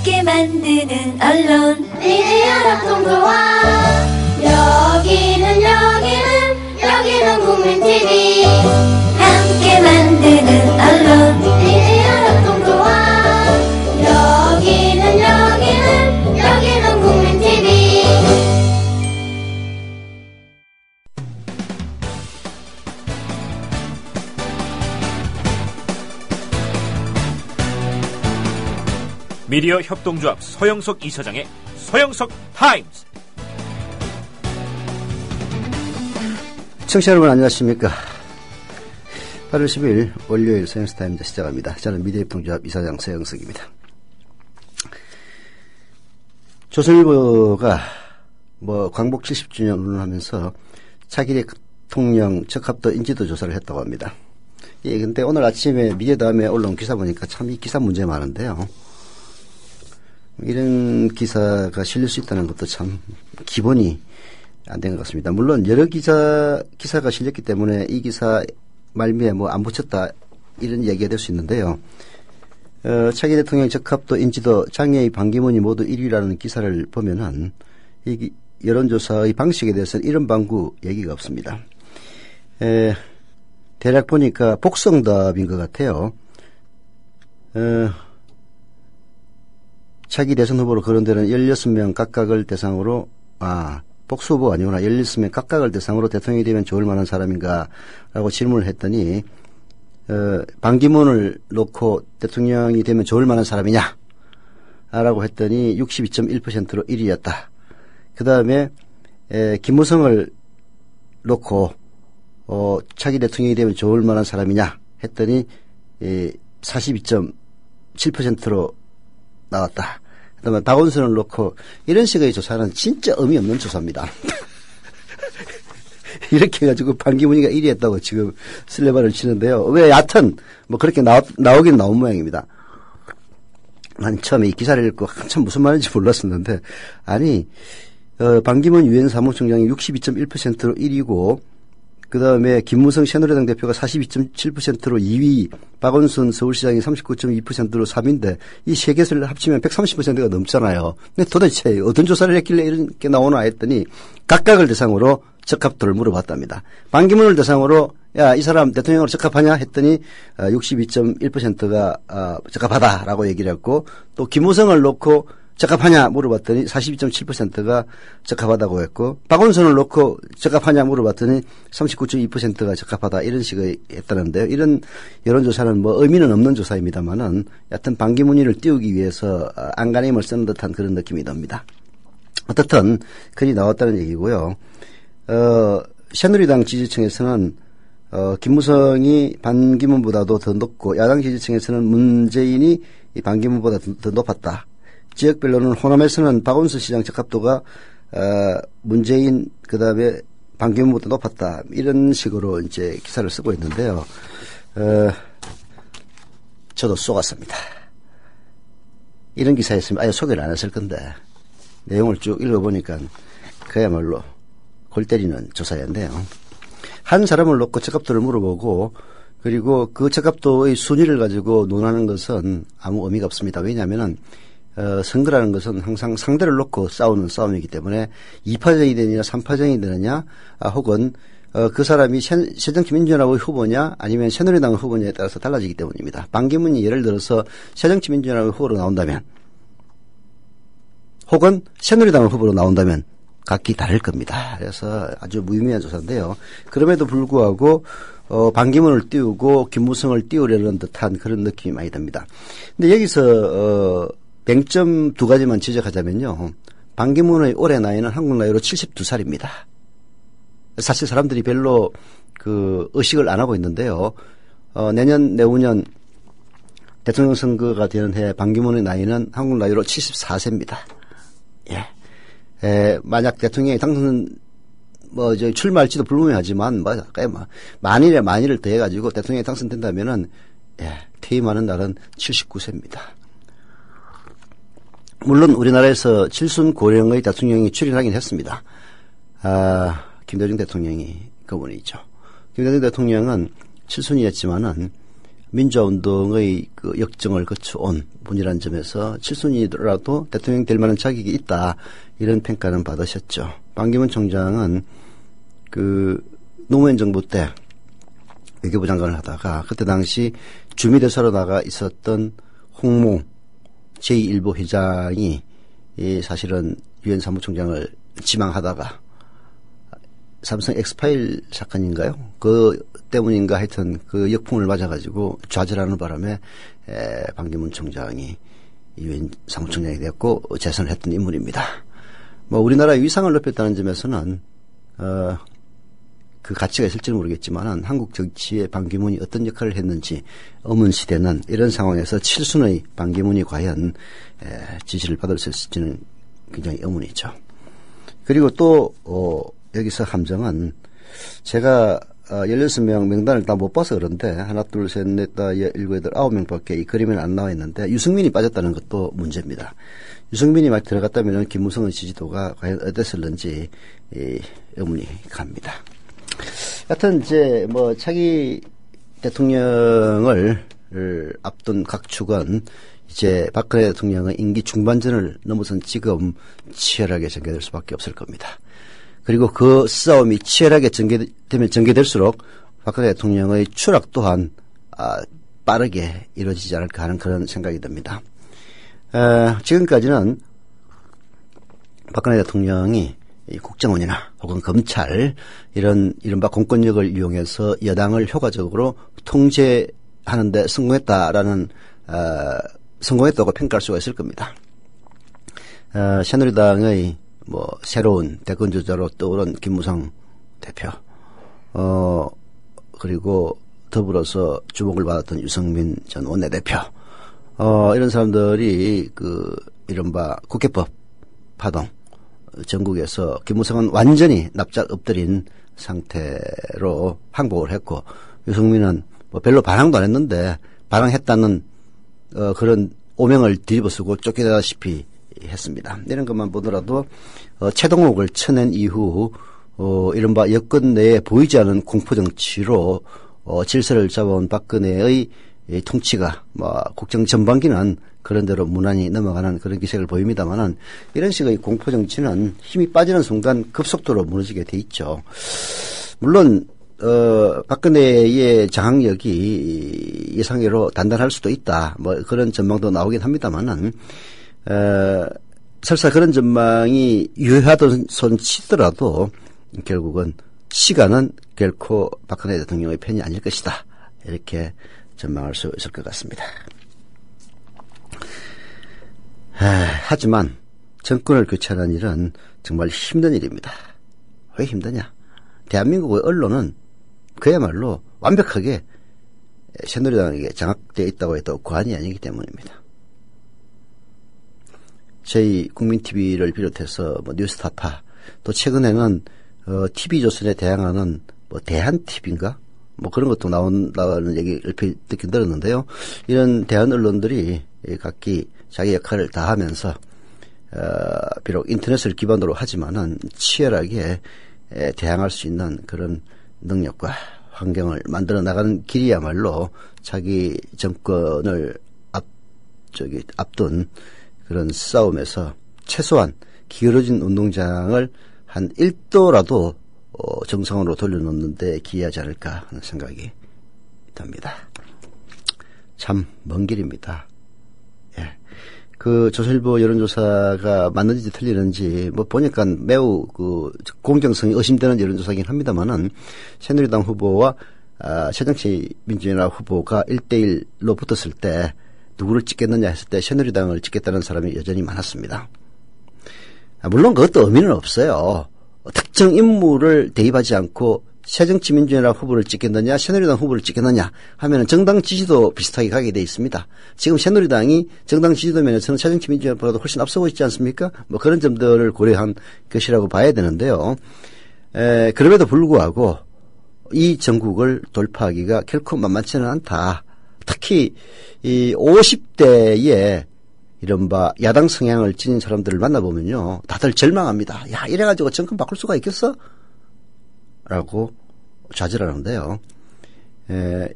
함께 만드는 언론 미디어 협동조합. 여기는 국민TV. 함께 만드는 언론 미디어 협동조합. 여기는 국민TV. 미디어 협동조합 서영석 이사장의 서영석 타임스. 청취자 여러분 안녕하십니까. 8월 10일 월요일 서영석 타임즈 시작합니다. 저는 미디어 협동조합 이사장 서영석입니다. 조선일보가 광복 70주년 운운하면서 차기 대통령 적합도 인지도 조사를 했다고 합니다. 예, 근데 오늘 아침에 미디어다음에 올라온 기사 보니까 참 이 기사 문제 많은데요. 이런 기사가 실릴 수 있다는 것도 참 기본이 안 된 것 같습니다. 물론 여러 기사가 실렸기 때문에 이 기사 말미에 안 붙였다 이런 얘기가 될 수 있는데요. 차기 대통령 적합도 인지도 장애의 반기문이 모두 1위라는 기사를 보면은 이 여론조사의 방식에 대해서는 이런 방구 얘기가 없습니다. 대략 보니까 복성답인 것 같아요. 차기 대선 후보로 거론되는 16명 각각을 대상으로, 복수 후보가 아니구나. 16명 각각을 대상으로 대통령이 되면 좋을 만한 사람인가? 라고 질문을 했더니, 반기문을 놓고 대통령이 되면 좋을 만한 사람이냐? 라고 했더니 62.1%로 1위였다. 그 다음에, 김무성을 놓고, 차기 대통령이 되면 좋을 만한 사람이냐? 했더니, 42.7%로 나왔다. 그다음에 박원순을 놓고 이런 식의 조사는 진짜 의미 없는 조사입니다. 이렇게 해가지고 반기문이가 1위 했다고 지금 슬레바를 치는데요. 왜 여하튼 그렇게 나오긴 나온 모양입니다. 난 처음에 이 기사를 읽고 한참 무슨 말인지 몰랐었는데 반기문 유엔 사무총장이 62.1%로 1위고 그 다음에 김무성 새누리당 대표가 42.7%로 2위, 박원순 서울시장이 39.2%로 3위인데 이 세 개를 합치면 130%가 넘잖아요. 근데 도대체 어떤 조사를 했길래 이렇게 나오나 했더니 각각을 대상으로 적합도를 물어봤답니다. 반기문을 대상으로 야, 이 사람 대통령으로 적합하냐 했더니 62.1%가 적합하다라고 얘기를 했고 또 김무성을 놓고 적합하냐 물어봤더니 42.7%가 적합하다고 했고 박원순을 놓고 적합하냐 물어봤더니 39.2%가 적합하다 이런 식의 했다는데요. 이런 여론조사는 의미는 없는 조사입니다만은 여하튼 반기문이를 띄우기 위해서 안간힘을 쓰는 듯한 그런 느낌이 듭니다. 어떻든 글이 나왔다는 얘기고요. 새누리당 지지층에서는 김무성이 반기문보다도 더 높고 야당 지지층에서는 문재인이 반기문보다 더 높았다. 지역별로는 호남에서는 박원순 시장 적합도가 문재인 그다음에 반기문보다 높았다 이런 식으로 이제 기사를 쓰고 있는데요. 저도 쏘았습니다. 이런 기사였으면 아예 소개를 안 했을 건데 내용을 쭉 읽어보니까 그야말로 골 때리는 조사였는데요. 한 사람을 놓고 적합도를 물어보고 그리고 그 적합도의 순위를 가지고 논하는 것은 아무 의미가 없습니다. 왜냐하면은 선거라는 것은 항상 상대를 놓고 싸우는 싸움이기 때문에 2파전이 되느냐 3파전이 되느냐 혹은 그 사람이 새정치민주연합의 후보냐 아니면 새누리당 후보냐에 따라서 달라지기 때문입니다. 반기문이 예를 들어서 새정치민주연합의 후보로 나온다면 혹은 새누리당 후보로 나온다면 각기 다를 겁니다. 그래서 아주 무의미한 조사인데요. 그럼에도 불구하고 반기문을 띄우고 김무성을 띄우려는 듯한 그런 느낌이 많이 듭니다. 근데 여기서 맹점 두 가지만 지적하자면요. 반기문의 올해 나이는 한국 나이로 72살입니다. 사실 사람들이 별로 의식을 안 하고 있는데요. 내년, 내후년 대통령 선거가 되는 해 반기문의 나이는 한국 나이로 74세입니다. 예. 만약 대통령이 당선, 출마할지도 불분명하지만, 만일을 더해가지고 대통령이 당선된다면은, 퇴임하는 날은 79세입니다. 물론 우리나라에서 칠순 고령의 대통령이 출연하긴 했습니다. 김대중 대통령이 그분이죠. 김대중 대통령은 칠순이었지만은 민주화운동의 그 역정을 거쳐온 분이라는 점에서 7순위라도 대통령 될 만한 자격이 있다. 이런 평가는 받으셨죠. 반기문 총장은 그 노무현 정부 때 외교부 장관을 하다가 그때 당시 주미대사로 나가 있었던 홍모 제1부 회장이 사실은 유엔 사무총장을 지망하다가 삼성 엑스파일 사건인가요? 그 때문인가 하여튼 그 역풍을 맞아가지고 좌절하는 바람에 반기문 총장이 유엔 사무총장이 되었고 재선을 했던 인물입니다. 뭐 우리나라의 위상을 높였다는 점에서는 그 가치가 있을지는 모르겠지만 한국 정치에 반기문이 어떤 역할을 했는지 의문시되는 이런 상황에서 7순의 반기문이 과연 지지를 받을 수 있을지는 굉장히 의문이죠. 그리고 또 여기서 함정은 제가 16명 명단을 다 못 봐서 그런데 하나 둘 셋 넷 다 7, 8, 9명밖에 이 그림에는 안 나와 있는데 유승민이 빠졌다는 것도 문제입니다. 유승민이 막 들어갔다면 김무성의 지지도가 과연 어땠을는지 의문이 갑니다. 하여튼 이제 뭐 차기 대통령을 앞둔 각 축은 이제 박근혜 대통령의 임기 중반전을 넘어선 지금 치열하게 전개될 수밖에 없을 겁니다. 그리고 그 싸움이 치열하게 전개될수록 박근혜 대통령의 추락 또한 빠르게 이루어지지 않을까 하는 그런 생각이 듭니다. 지금까지는 박근혜 대통령이 국정원이나 혹은 검찰 이런 이른바 공권력을 이용해서 여당을 효과적으로 통제하는 데 성공했다라는 성공했다고 평가할 수가 있을 겁니다. 새누리당의 뭐 새로운 대권주자로 떠오른 김무성 대표 그리고 더불어서 주목을 받았던 유승민 전 원내대표 이런 사람들이 그 이른바 국회법 파동 전국에서 김무성은 완전히 납작 엎드린 상태로 항복을 했고 유승민은 뭐 별로 반항도 안 했는데 반항했다는 그런 오명을 뒤집어쓰고 쫓겨나다시피 했습니다. 이런 것만 보더라도 최동욱을 쳐낸 이후 이른바 여권 내에 보이지 않는 공포정치로 질서를 잡아온 박근혜의 통치가 국정 전반기는 그런대로 무난히 넘어가는 그런 기색을 보입니다만은 이런 식의 공포정치는 힘이 빠지는 순간 급속도로 무너지게 돼 있죠. 물론 박근혜의 장악력이 예상외로 단단할 수도 있다. 뭐 그런 전망도 나오긴 합니다만은 설사 그런 전망이 유효하던 손 치더라도 결국은 시간은 결코 박근혜 대통령의 편이 아닐 것이다. 이렇게 전망할 수 있을 것 같습니다. 하지만 정권을 교체하는 일은 정말 힘든 일입니다. 왜 힘드냐? 대한민국의 언론은 그야말로 완벽하게 새누리당에게 장악되어 있다고 해도 과언이 아니기 때문입니다. 저희 국민TV를 비롯해서 뭐 뉴스타파 또 최근에는 TV조선에 대항하는 뭐 대한TV인가? 뭐 그런 것도 나오는 얘기를 듣긴 들었는데요. 이런 대한 언론들이 각기 자기 역할을 다하면서 비록 인터넷을 기반으로 하지만은 치열하게 대항할 수 있는 그런 능력과 환경을 만들어 나가는 길이야말로 자기 정권을 앞둔 그런 싸움에서 최소한 기울어진 운동장을 한 1도라도 정상으로 돌려놓는 데 기여하지 않을까 하는 생각이 듭니다. 참 먼 길입니다. 예. 그 조선일보 여론조사가 맞는지 틀리는지 뭐 보니까 매우 그 공정성이 의심되는 여론조사이긴 합니다만은 새누리당 후보와 새정치민주연합 후보가 1대1로 붙었을 때 누구를 찍겠느냐 했을 때 새누리당을 찍겠다는 사람이 여전히 많았습니다. 물론 그것도 의미는 없어요. 특정 인물을 대입하지 않고 새정치민주연합 후보를 찍겠느냐 새누리당 후보를 찍겠느냐 하면은 정당 지지도 비슷하게 가게 돼 있습니다. 지금 새누리당이 정당 지지도 면에서는 새정치민주연합보다도 훨씬 앞서고 있지 않습니까? 뭐 그런 점들을 고려한 것이라고 봐야 되는데요. 그럼에도 불구하고 이 전국을 돌파하기가 결코 만만치는 않다. 특히 이 50대의 이른바 야당 성향을 지닌 사람들을 만나보면요. 다들 절망합니다. 야, 이래가지고 정권 바꿀 수가 있겠어? 라고 좌절하는데요.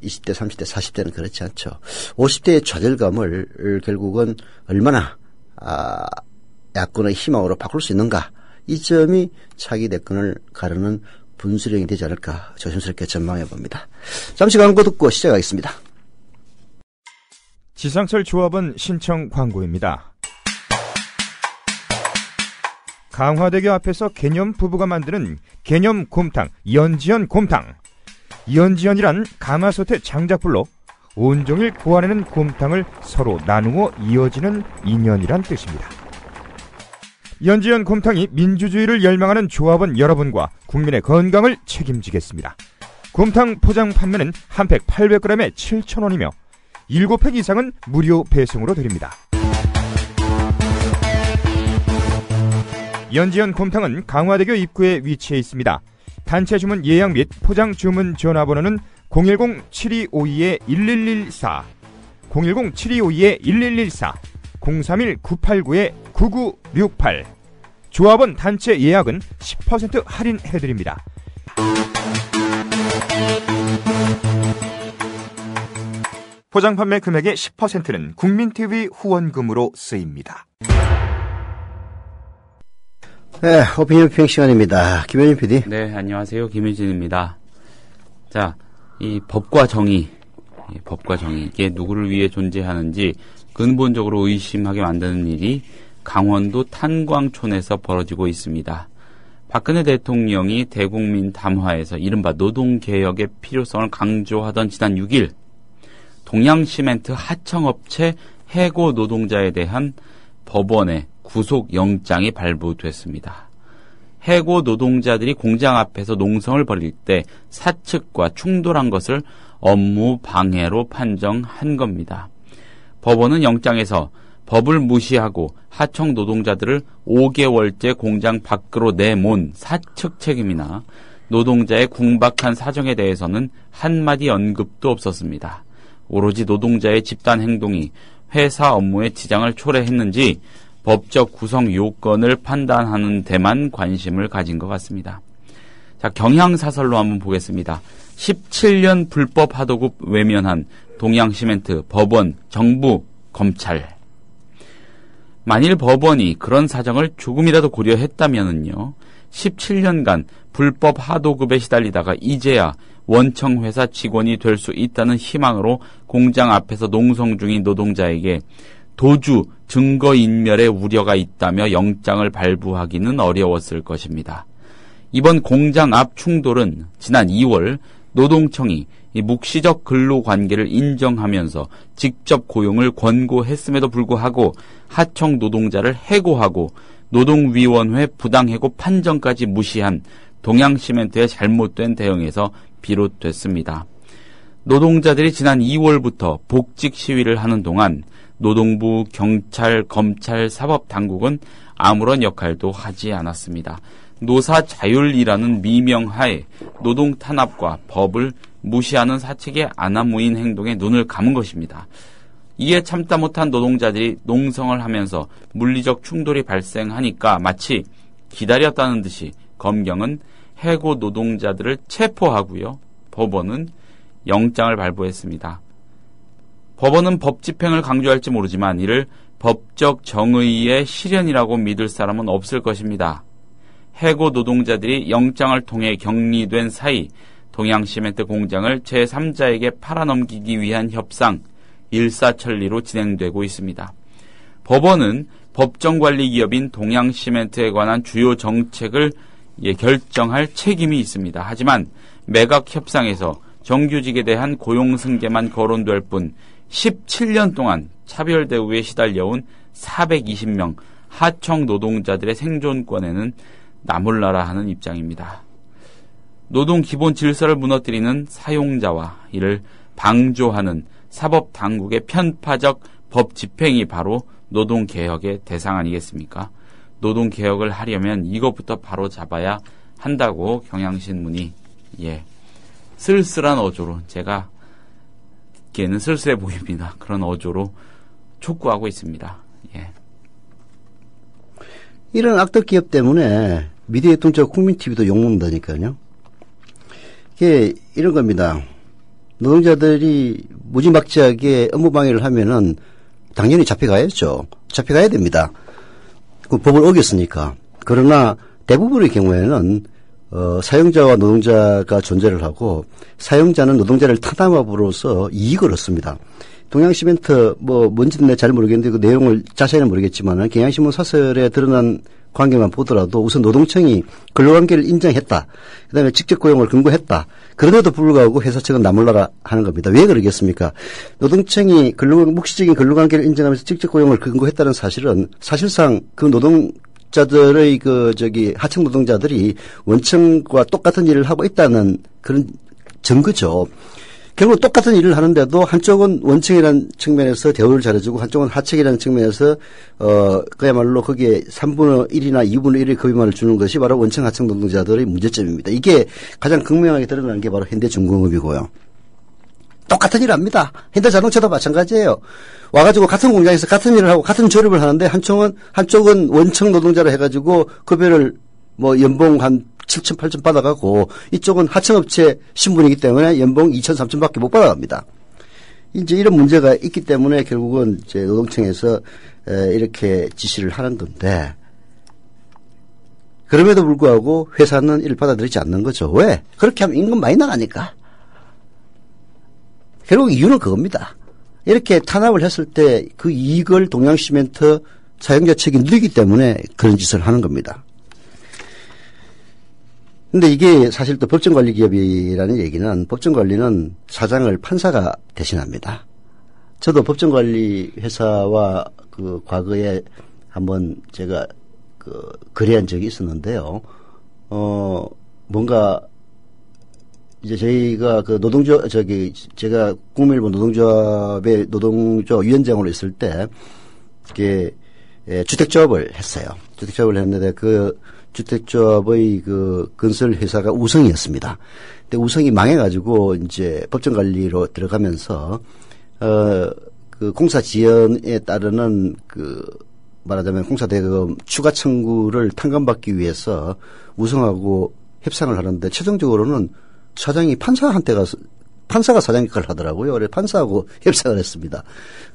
20대, 30대, 40대는 그렇지 않죠. 50대의 좌절감을 결국은 얼마나 야권의 희망으로 바꿀 수 있는가. 이 점이 차기 대권을 가르는 분수령이 되지 않을까 조심스럽게 전망해 봅니다. 잠시 광고 듣고 시작하겠습니다. 지상철 조합원 신청 광고입니다. 강화대교 앞에서 개념 부부가 만드는 개념 곰탕 연지연 곰탕. 연지연이란 가마솥의 장작불로 온종일 구워내는 곰탕을 서로 나누어 이어지는 인연이란 뜻입니다. 연지연 곰탕이 민주주의를 열망하는 조합원 여러분과 국민의 건강을 책임지겠습니다. 곰탕 포장 판매는 한 팩 800g에 7,000원이며 7팩 이상은 무료 배송으로 드립니다. 연지연 곰탕은 강화대교 입구에 위치해 있습니다. 단체 주문 예약 및 포장 주문 전화번호는 010-7252-1114, 010-7252-1114, 031-989-9968. 조합원 단체 예약은 10% 할인해드립니다. 포장 판매 금액의 10%는 국민TV 후원금으로 쓰입니다. 네, 오피니언 비평 시간입니다. 김현진 PD. 네, 안녕하세요. 김현진입니다. 자, 이 법과 정의, 이게 누구를 위해 존재하는지 근본적으로 의심하게 만드는 일이 강원도 탄광촌에서 벌어지고 있습니다. 박근혜 대통령이 대국민 담화에서 이른바 노동개혁의 필요성을 강조하던 지난 6일, 동양시멘트 하청업체 해고 노동자에 대한 법원의 구속영장이 발부됐습니다. 해고 노동자들이 공장 앞에서 농성을 벌일 때 사측과 충돌한 것을 업무 방해로 판정한 겁니다. 법원은 영장에서 법을 무시하고 하청 노동자들을 5개월째 공장 밖으로 내몬 사측 책임이나 노동자의 궁박한 사정에 대해서는 한마디 언급도 없었습니다. 오로지 노동자의 집단 행동이 회사 업무에 지장을 초래했는지 법적 구성 요건을 판단하는 데만 관심을 가진 것 같습니다. 자, 경향사설로 한번 보겠습니다. 17년 불법 하도급 외면한 동양시멘트, 법원, 정부, 검찰. 만일 법원이 그런 사정을 조금이라도 고려했다면은요, 17년간 불법 하도급에 시달리다가 이제야 원청회사 직원이 될 수 있다는 희망으로 공장 앞에서 농성 중인 노동자에게 도주, 증거인멸의 우려가 있다며 영장을 발부하기는 어려웠을 것입니다. 이번 공장 앞 충돌은 지난 2월 노동청이 이 묵시적 근로관계를 인정하면서 직접 고용을 권고했음에도 불구하고 하청 노동자를 해고하고 노동위원회 부당해고 판정까지 무시한 동양시멘트의 잘못된 대응에서 비롯됐습니다. 노동자들이 지난 2월부터 복직 시위를 하는 동안 노동부, 경찰, 검찰, 사법당국은 아무런 역할도 하지 않았습니다. 노사 자율이라는 미명하에 노동 탄압과 법을 무시하는 사측의 아나무인 행동에 눈을 감은 것입니다. 이에 참다 못한 노동자들이 농성을 하면서 물리적 충돌이 발생하니까 마치 기다렸다는 듯이 검경은 해고 노동자들을 체포하고요. 법원은 영장을 발부했습니다. 법원은 법 집행을 강조할지 모르지만 이를 법적 정의의 실현이라고 믿을 사람은 없을 것입니다. 해고 노동자들이 영장을 통해 격리된 사이 동양시멘트 공장을 제3자에게 팔아넘기기 위한 협상 일사천리로 진행되고 있습니다. 법원은 법정관리기업인 동양시멘트에 관한 주요 정책을 결정할 책임이 있습니다. 하지만 매각 협상에서 정규직에 대한 고용 승계만 거론될 뿐 17년 동안 차별 대우에 시달려온 420명 하청 노동자들의 생존권에는 나몰라라 하는 입장입니다. 노동 기본 질서를 무너뜨리는 사용자와 이를 방조하는 사법당국의 편파적 법 집행이 바로 노동개혁의 대상 아니겠습니까? 노동개혁을 하려면 이것부터 바로 잡아야 한다고 경향신문이 쓸쓸한 어조로, 제가 듣기에는 쓸쓸해 보입니다. 그런 어조로 촉구하고 있습니다. 이런 악덕 기업 때문에 미디어 통짜 국민TV도 욕먹는다니까요. 이게 이런 겁니다. 노동자들이 무지막지하게 업무방해를 하면은 당연히 잡혀가야죠. 잡혀가야 됩니다. 그 법을 어겼으니까. 그러나 대부분의 경우에는 사용자와 노동자가 존재를 하고 사용자는 노동자를 탄압함으로써 이익을 얻습니다. 동양시멘트 뭔지는 내가 잘 모르겠는데 그 내용을 자세히는 모르겠지만 경향신문 사설에 드러난 관계만 보더라도 우선 노동청이 근로관계를 인정했다. 그다음에 직접 고용을 근거했다. 그런데도 불구하고 회사 측은 나몰라라 하는 겁니다. 왜 그러겠습니까? 노동청이 묵시적인 근로관계를 인정하면서 직접 고용을 근거했다는 사실은 사실상 그 노동자들의 하청 노동자들이 원청과 똑같은 일을 하고 있다는 그런 증거죠. 결국 똑같은 일을 하는데도 한쪽은 원청이라는 측면에서 대우를 잘해주고 한쪽은 하청이라는 측면에서 그야말로 거기에 3분의 1이나 2분의 1의 급여만을 주는 것이 바로 원청 하청 노동자들의 문제점입니다. 이게 가장 극명하게 드러나는 게 바로 현대중공업이고요. 똑같은 일을 합니다. 현대자동차도 마찬가지예요. 와가지고 같은 공장에서 같은 일을 하고 같은 조립을 하는데 한쪽은 원청 노동자로 해가지고 급여를 연봉 한 7천, 8천 받아가고 이쪽은 하청업체 신분이기 때문에 연봉 2천, 3천밖에 못 받아갑니다. 이제 이런 문제가 있기 때문에 결국은 이제 노동청에서 이렇게 지시를 하는 건데 그럼에도 불구하고 회사는 이를 받아들이지 않는 거죠. 왜? 그렇게 하면 임금 많이 나가니까. 결국 이유는 그겁니다. 이렇게 탄압을 했을 때 그 이익을 동양시멘트 사용자 측이 누리기 때문에 그런 짓을 하는 겁니다. 근데 이게 사실 또 법정관리기업이라는 얘기는 법정관리는 사장을 판사가 대신합니다. 저도 법정관리회사와 그 과거에 한번 제가 거래한 적이 있었는데요. 뭔가 이제 저희가 제가 국민일보 노동조합의 노동조합 위원장으로 있을 때 이게 주택조합을 했어요. 주택조합을 했는데 그 주택조합의 그 건설 회사가 우성이었습니다. 근데 우성이 망해가지고 이제 법정관리로 들어가면서 그 공사 지연에 따르는 말하자면 공사대금 추가 청구를 탕감받기 위해서 우성하고 협상을 하는데 최종적으로는 사장이 판사한테 가서 판사가 사장 역할을 하더라고요. 그래서 판사하고 협상을 했습니다.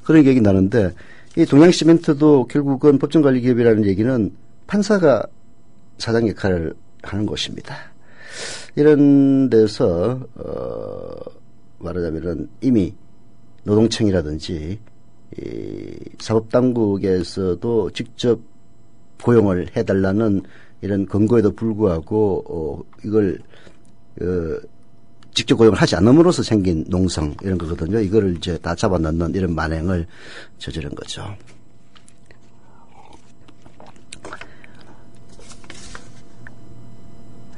그런 얘기 나는데 이 동양시멘트도 결국은 법정관리기업이라는 얘기는 판사가 사장 역할을 하는 곳입니다. 이런 데서 말하자면은 이미 노동청이라든지 이 사법당국에서도 직접 고용을 해달라는 이런 권고에도 불구하고 이걸 직접 고용을 하지 않음으로써 생긴 농성 이런 거거든요. 이거를 이제 다 잡아넣는 이런 만행을 저지른 거죠.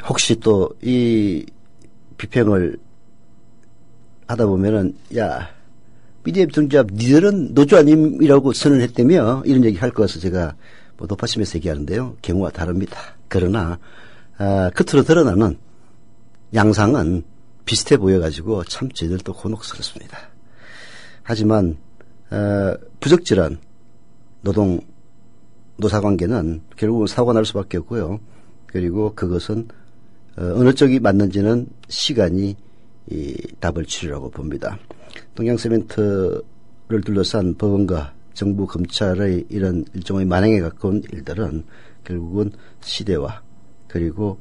혹시 또 이 비평을 하다 보면은 야 BDF 등잡 니들은 노조 아님이라고 선언했다며 이런 얘기 할 것 같아서 제가 높아심에서 얘기하는데요. 경우와 다릅니다. 그러나 겉으로 드러나는 양상은 비슷해 보여가지고 참 저희들도 곤혹스럽습니다. 하지만 부적절한 노사관계는 결국은 사고가 날 수밖에 없고요. 그리고 그것은 어느 쪽이 맞는지는 시간이 답을 치르라고 봅니다. 동양세멘트를 둘러싼 법원과 정부 검찰의 이런 일종의 만행에 가까운 일들은 결국은 시대와 그리고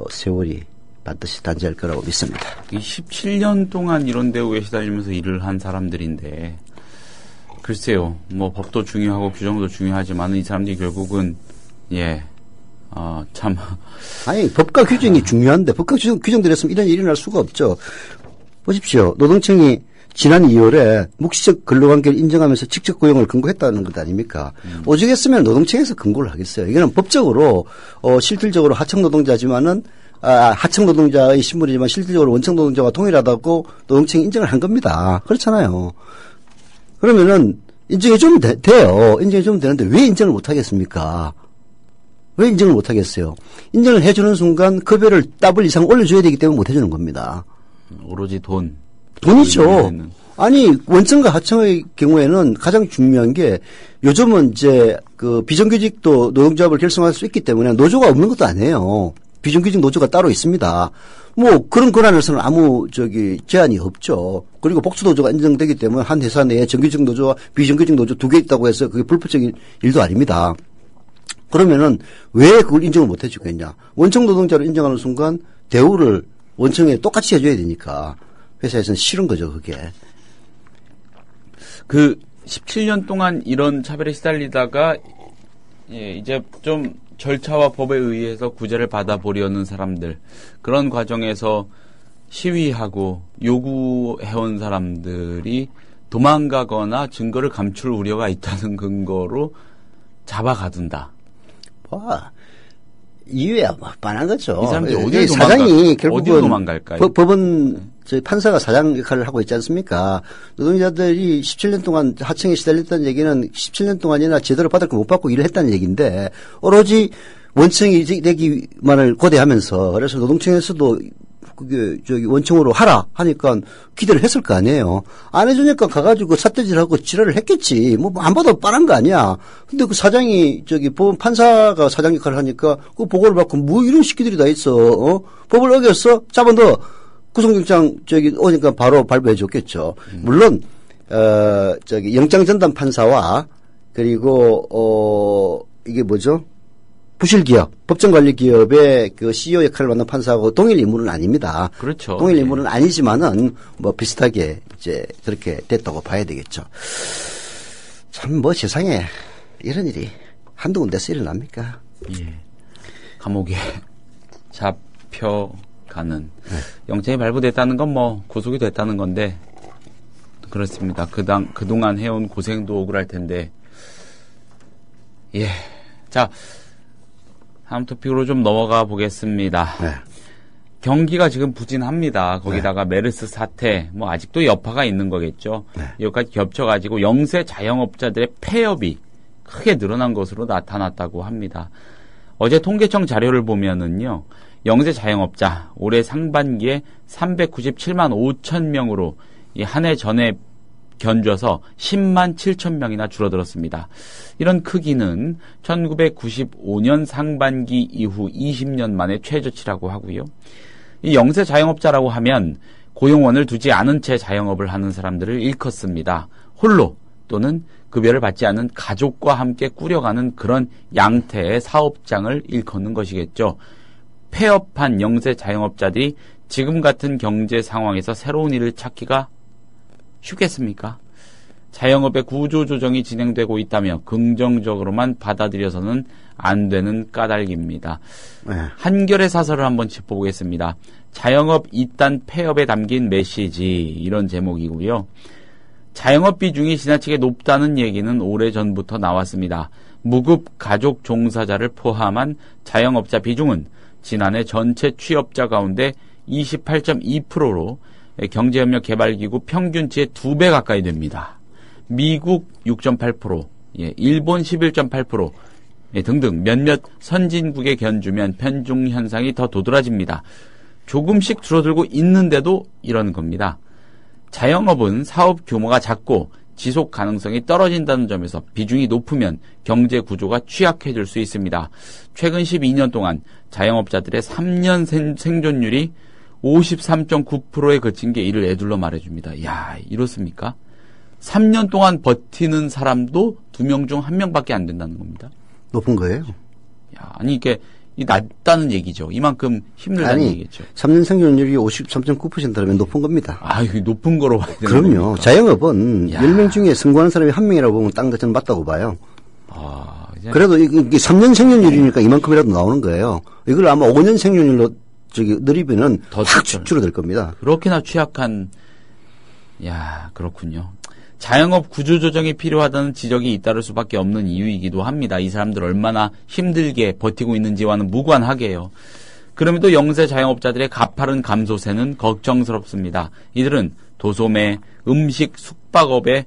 세월이 반드시 단죄할 거라고 믿습니다. 17년 동안 이런 대우에 시달리면서 일을 한 사람들인데 글쎄요. 법도 중요하고 규정도 중요하지만 이 사람들이 결국은 참. 아니, 법과 규정이 중요한데, 법과 규정대로 했으면 이런 일이 일어날 수가 없죠. 보십시오. 노동청이 지난 2월에 묵시적 근로관계를 인정하면서 직접 고용을 근거했다는 것 아닙니까? 오죽했으면 노동청에서 근거를 하겠어요. 이거는 법적으로, 실질적으로 하청 노동자지만은, 하청 노동자의 신분이지만 실질적으로 원청 노동자와 동일하다고 노동청이 인정을 한 겁니다. 그렇잖아요. 그러면은, 인정해주면 돼요. 인정해주면 되는데 왜 인정을 못 하겠습니까? 왜 인정을 못 하겠어요? 인정을 해주는 순간 급여를 더블 이상 올려줘야 되기 때문에 못 해주는 겁니다. 오로지 돈이죠. 아니, 원청과 하청의 경우에는 가장 중요한 게 요즘은 이제 그 비정규직도 노동조합을 결성할 수 있기 때문에 노조가 없는 것도 아니에요. 비정규직 노조가 따로 있습니다. 뭐 그런 권한에서는 아무 제한이 없죠. 그리고 복수노조가 인정되기 때문에 한 회사 내에 정규직 노조와 비정규직 노조 두 개 있다고 해서 그게 불법적인 일도 아닙니다. 그러면은 왜 그걸 인정을 못 해주겠냐. 원청 노동자를 인정하는 순간 대우를 원청에 똑같이 해줘야 되니까 회사에서는 싫은 거죠, 그게. 그 17년 동안 이런 차별에 시달리다가 이제 좀 절차와 법에 의해서 구제를 받아보려는 사람들, 그런 과정에서 시위하고 요구해온 사람들이 도망가거나 증거를 감출 우려가 있다는 근거로 잡아가둔다. 와, 이유야 뭐 뻔한 거죠. 이 사람들이 어디로 사장이 결국은 어디로 도망갈까요? 법은 판사가 사장 역할을 하고 있지 않습니까? 노동자들이 17년 동안 하청에 시달렸다는 얘기는 17년 동안이나 제대로 받을 거 못 받고 일을 했다는 얘기인데 오로지 원청이 되기만을 고대하면서 그래서 노동청에서도 그게 원청으로 하라 하니까 기대를 했을 거 아니에요. 안 해주니까 가가지고 삿대질하고 지랄을 했겠지. 뭐 안 봐도 뻔한 거 아니야. 근데 그 사장이 법원 판사가 사장 역할을 하니까 그 보고를 받고 뭐 이런 새끼들이 다 있어. 법을 어겼어? 잡아 넣어. 구속영장 오니까 바로 발부해 줬겠죠. 물론 영장 전담 판사와 그리고 이게 뭐죠? 부실기업, 법정관리기업의 그 CEO 역할을 맡는 판사하고 동일 인물은 아닙니다. 그렇죠. 동일 인물은 아니지만은 뭐 비슷하게 이제 그렇게 됐다고 봐야 되겠죠. 참 뭐 세상에 이런 일이 한두 군데서 일어납니까? 예. 감옥에 잡혀가는. 영장이 발부됐다는 건 뭐 구속이 됐다는 건데 그렇습니다. 그동안 해온 고생도 억울할 텐데. 예. 자. 다음 토픽으로 좀 넘어가 보겠습니다. 네. 경기가 지금 부진합니다. 거기다가 메르스 사태, 뭐 아직도 여파가 있는 거겠죠. 네. 여기까지 겹쳐가지고 영세 자영업자들의 폐업이 크게 늘어난 것으로 나타났다고 합니다. 어제 통계청 자료를 보면은요, 영세 자영업자 올해 상반기에 397만 5천 명으로 이 한 해 전에 견줘서 10만 7천 명이나 줄어들었습니다. 이런 크기는 1995년 상반기 이후 20년 만에 최저치라고 하고요. 이 영세 자영업자라고 하면 고용원을 두지 않은 채 자영업을 하는 사람들을 일컫습니다. 홀로 또는 급여를 받지 않은 가족과 함께 꾸려가는 그런 양태의 사업장을 일컫는 것이겠죠. 폐업한 영세 자영업자들이 지금 같은 경제 상황에서 새로운 일을 찾기가 쉽겠습니까? 자영업의 구조조정이 진행되고 있다며 긍정적으로만 받아들여서는 안 되는 까닭입니다. 네. 한결의 사설을 한번 짚어보겠습니다. 자영업 이딴 폐업에 담긴 메시지, 이런 제목이고요. 자영업 비중이 지나치게 높다는 얘기는 오래전부터 나왔습니다. 무급 가족 종사자를 포함한 자영업자 비중은 지난해 전체 취업자 가운데 28.2%로 경제협력개발기구 평균치의 2배 가까이 됩니다. 미국 6.8%, 일본 11.8%, 등등 몇몇 선진국에 견주면 편중 현상이 더 도드라집니다. 조금씩 줄어들고 있는데도 이런 겁니다. 자영업은 사업 규모가 작고 지속 가능성이 떨어진다는 점에서 비중이 높으면 경제 구조가 취약해질 수 있습니다. 최근 12년 동안 자영업자들의 3년 생존율이 53.9%에 그친 게 이를 애둘러 말해줍니다. 야, 이렇습니까? 3년 동안 버티는 사람도 2명 중 1명밖에 안 된다는 겁니다. 높은 거예요? 야, 아니 이게 낮다는 얘기죠. 이만큼 힘들다는 얘기죠. 3년 생존율이 53.9%라면 높은 겁니다. 아, 이거 높은 거로 봐야 되는 그럼요. 겁니까? 자영업은 10명 중에 성공하는 사람이 1명이라고 보면 딱 저는 맞다고 봐요. 아, 그래도 이게 3년 생존율이니까 이만큼이라도 나오는 거예요. 이걸 아마 5년 생존율로 늘리면은 확 줄어들 겁니다. 그렇게나 취약한, 야, 그렇군요. 자영업 구조조정이 필요하다는 지적이 잇따를 수밖에 없는 이유이기도 합니다. 이 사람들 얼마나 힘들게 버티고 있는지와는 무관하게요. 그럼에도 영세 자영업자들의 가파른 감소세는 걱정스럽습니다. 이들은 도소매, 음식, 숙박업에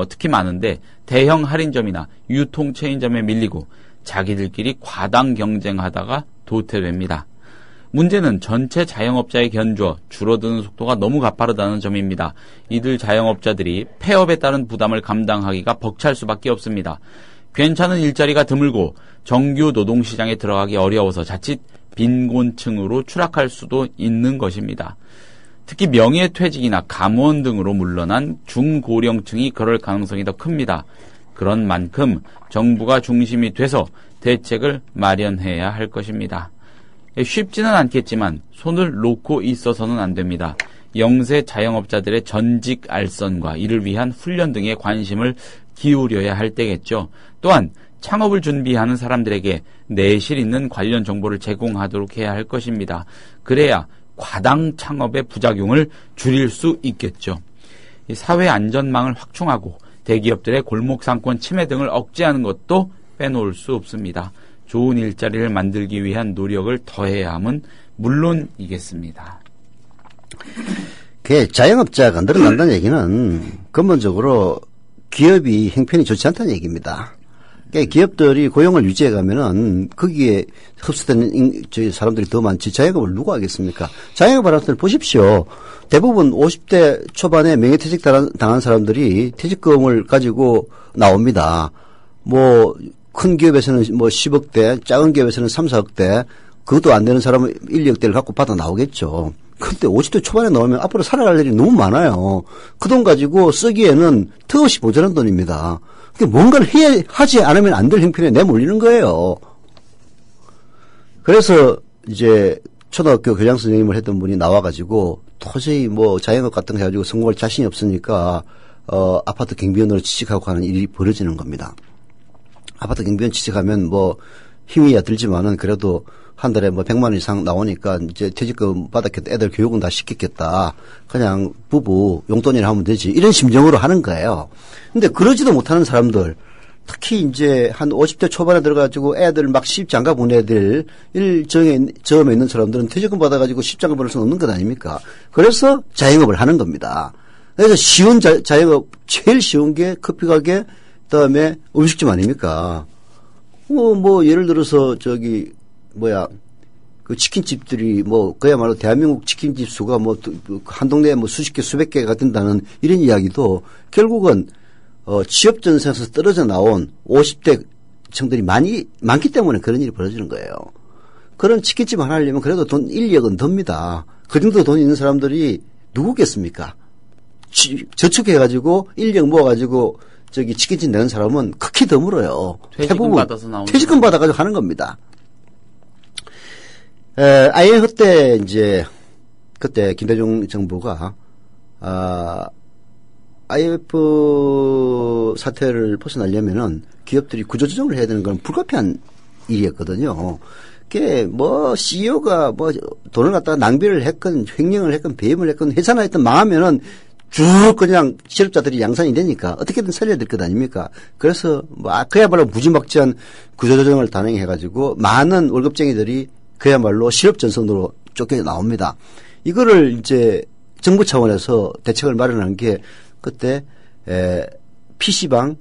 특히 많은데 대형 할인점이나 유통 체인점에 밀리고 자기들끼리 과당 경쟁하다가 도태됩니다. 문제는 전체 자영업자의 견주어 줄어드는 속도가 너무 가파르다는 점입니다. 이들 자영업자들이 폐업에 따른 부담을 감당하기가 벅찰 수밖에 없습니다. 괜찮은 일자리가 드물고 정규 노동시장에 들어가기 어려워서 자칫 빈곤층으로 추락할 수도 있는 것입니다. 특히 명예퇴직이나 감원 등으로 물러난 중고령층이 그럴 가능성이 더 큽니다. 그런 만큼 정부가 중심이 돼서 대책을 마련해야 할 것입니다. 쉽지는 않겠지만 손을 놓고 있어서는 안 됩니다. 영세 자영업자들의 전직 알선과 이를 위한 훈련 등에 관심을 기울여야 할 때겠죠. 또한 창업을 준비하는 사람들에게 내실 있는 관련 정보를 제공하도록 해야 할 것입니다. 그래야 과당 창업의 부작용을 줄일 수 있겠죠. 사회 안전망을 확충하고 대기업들의 골목상권 침해 등을 억제하는 것도 빼놓을 수 없습니다. 좋은 일자리를 만들기 위한 노력을 더해야 함은 물론이겠습니다. 자영업자가 늘어난다는 얘기는 근본적으로 기업이 형편이 좋지 않다는 얘기입니다. 기업들이 고용을 유지해가면은 거기에 흡수되는 저희 사람들이 더 많지 자영업을 누가 하겠습니까? 자영업을 하는 사람들 보십시오. 대부분 50대 초반에 명예퇴직 당한 사람들이 퇴직금을 가지고 나옵니다. 뭐 큰 기업에서는 뭐 10억대, 작은 기업에서는 3, 4억대, 그것도 안 되는 사람은 1, 2억대를 갖고 받아 나오겠죠. 근데 50대 초반에 나오면 앞으로 살아갈 일이 너무 많아요. 그 돈 가지고 쓰기에는 턱없이 모자란 돈입니다. 뭔가를 하지 않으면 안 될 형편에 내몰리는 거예요. 그래서 이제 초등학교 교장 선생님을 했던 분이 나와가지고 도저히 뭐 자영업 같은 거 해가지고 성공할 자신이 없으니까 아파트 경비원으로 취직하고 하는 일이 벌어지는 겁니다. 아파트 경비원 취직하면 뭐 힘이야 들지만은 그래도 한 달에 뭐 100만 원 이상 나오니까 이제 퇴직금 받았겠다. 애들 교육은 다 시켰겠다. 그냥 부부 용돈이나 하면 되지. 이런 심정으로 하는 거예요. 근데 그러지도 못하는 사람들, 특히 이제 한 50대 초반에 들어가지고 애들 막 시집장가 보내 애들 저음에 있는 사람들은 퇴직금 받아가지고 시집장가 보낼 수는 없는 것 아닙니까? 그래서 자영업을 하는 겁니다. 그래서 쉬운 자영업, 제일 쉬운 게 커피 가게, 그다음에 음식점 아닙니까? 뭐 예를 들어서 그 치킨집들이 뭐 그야말로 대한민국 치킨집 수가 뭐 한 동네에 뭐 수십 개 수백 개가 된다는 이런 이야기도 결국은 취업 전선에서 떨어져 나온 50대 층들이 많기 때문에 그런 일이 벌어지는 거예요. 그런 치킨집 하나 하려면 그래도 돈 1, 2억은 듭니다. 그 정도 돈 있는 사람들이 누구겠습니까? 저축해가지고 1, 2억 모아가지고 치킨집 내는 사람은 극히 드물어요. 퇴직금 받아서 나오는 퇴직금 받아가지고 하는 겁니다. IMF 때 그때 김대중 정부가 IMF 사태를 벗어나려면은 기업들이 구조조정을 해야 되는 건 불가피한 일이었거든요. 그게 뭐 CEO가 뭐 돈을 갖다가 낭비를 했건 횡령을 했건 배임을 했건 회사나 했든 망하면은 쭉 그냥 실업자들이 양산이 되니까 어떻게든 살려야 될 것 아닙니까? 그래서 그야말로 무지막지한 구조조정을 단행해가지고 많은 월급쟁이들이 그야말로 실업전선으로 쫓겨 나옵니다. 이거를 이제 정부 차원에서 대책을 마련한 게 그때 PC방,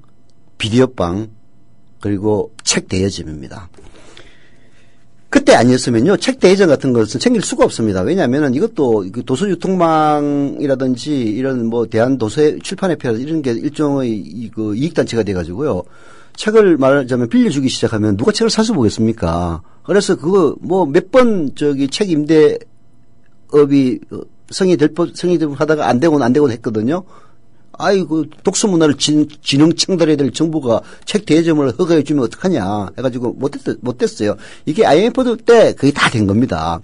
비디오방, 그리고 책 대여점입니다. 그때 아니었으면요, 책 대여점 같은 것은 챙길 수가 없습니다. 왜냐하면은 이것도 도서유통망이라든지 이런 뭐 대한도서 출판협회라든지 이런 게 일종의 이익단체가 돼가지고요, 책을 말하자면 빌려주기 시작하면 누가 책을 사서 보겠습니까? 그래서 그거 뭐 몇 번 책 임대업이 성의되고 하다가 안 되곤 했거든요. 아이고, 독서 문화를 진흥 창달해야 될 정부가 책 대여점을 허가해 주면 어떡하냐 해가지고 못됐어요. 이게 IMF 때 그게 다 된 겁니다.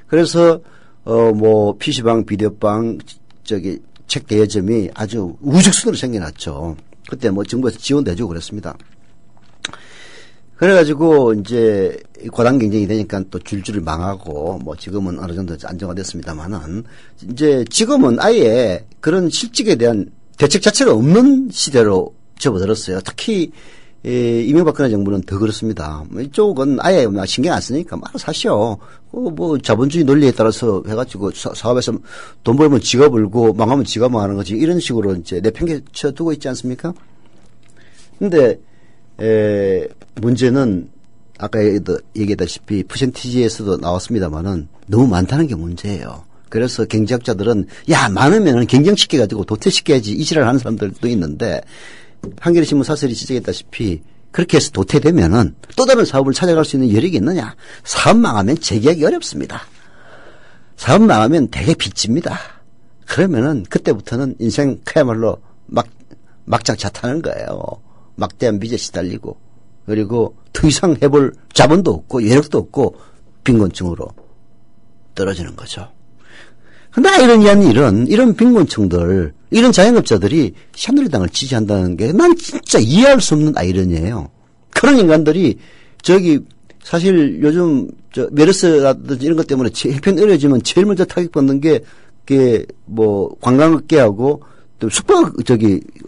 그래서 뭐 PC방, 비디오방, 책 대여점이 아주 우죽순으로 생겨났죠. 그때 뭐 정부에서 지원도 해주고 그랬습니다. 그래가지고 이제 과당 경쟁이 되니까 또 줄줄이 망하고 뭐 지금은 어느 정도 안정화됐습니다만은 이제 지금은 아예 그런 실직에 대한 대책 자체가 없는 시대로 접어들었어요. 특히 이명박근혜 정부는 더 그렇습니다. 이쪽은 아예 신경 안 쓰니까 말아 사시오. 뭐 자본주의 논리에 따라서 해가지고 사업에서 돈 벌면 지가 벌고 망하면 지가 망하는 거지. 이런 식으로 이제 내팽개쳐 두고 있지 않습니까? 근데 문제는 아까 얘기했다시피 퍼센티지에서도 나왔습니다만은 너무 많다는 게 문제예요. 그래서 경제학자들은 많으면은 경쟁시켜가지고 도태시켜야지 이 지랄 하는 사람들도 있는데 한겨레신문 사설이 지적했다시피 그렇게 해서 도태되면은 또 다른 사업을 찾아갈 수 있는 여력이 있느냐? 사업 망하면 재기하기 어렵습니다. 사업 망하면 되게 빚집니다. 그러면은 그때부터는 인생 그야말로 막장 자타는 거예요. 막대한 빚에 시달리고 그리고 더 이상 해볼 자본도 없고 여력도 없고 빈곤층으로 떨어지는 거죠. 근데 아이러니한 이런 빈곤층들, 이런 자영업자들이 새누리당을 지지한다는 게 난 진짜 이해할 수 없는 아이러니예요. 그런 인간들이 사실 요즘 메르스라든지 이런 것 때문에 형편이 어려워지면 제일 먼저 타격받는 게 관광업계하고 또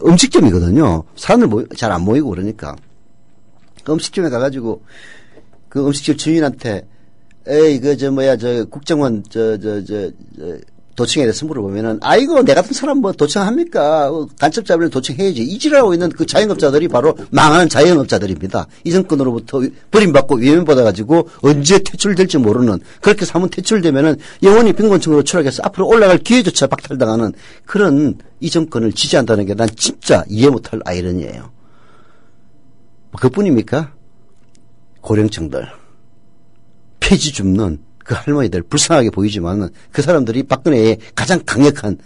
음식점이거든요. 사람들 잘 안 모이고 그러니까. 그 음식점에 가가지고 그 음식점 주인한테 국정원 도청에 대해서 물어보면은 아이고 내 같은 사람 뭐 도청합니까? 간첩 잡으려면 도청해야지. 이지라고 있는 그 자영업자들이 바로 망하는 자영업자들입니다. 이 정권으로부터 버림받고 위면받아가지고 언제 퇴출될지 모르는, 그렇게 사면 퇴출되면은 영원히 빈곤층으로 추락해서 앞으로 올라갈 기회조차 박탈당하는 그런 이 정권을 지지한다는 게 난 진짜 이해 못할 아이러니예요. 그뿐입니까? 고령층들, 폐지 줍는 그 할머니들 불쌍하게 보이지만 그 사람들이 박근혜의 가장 강력한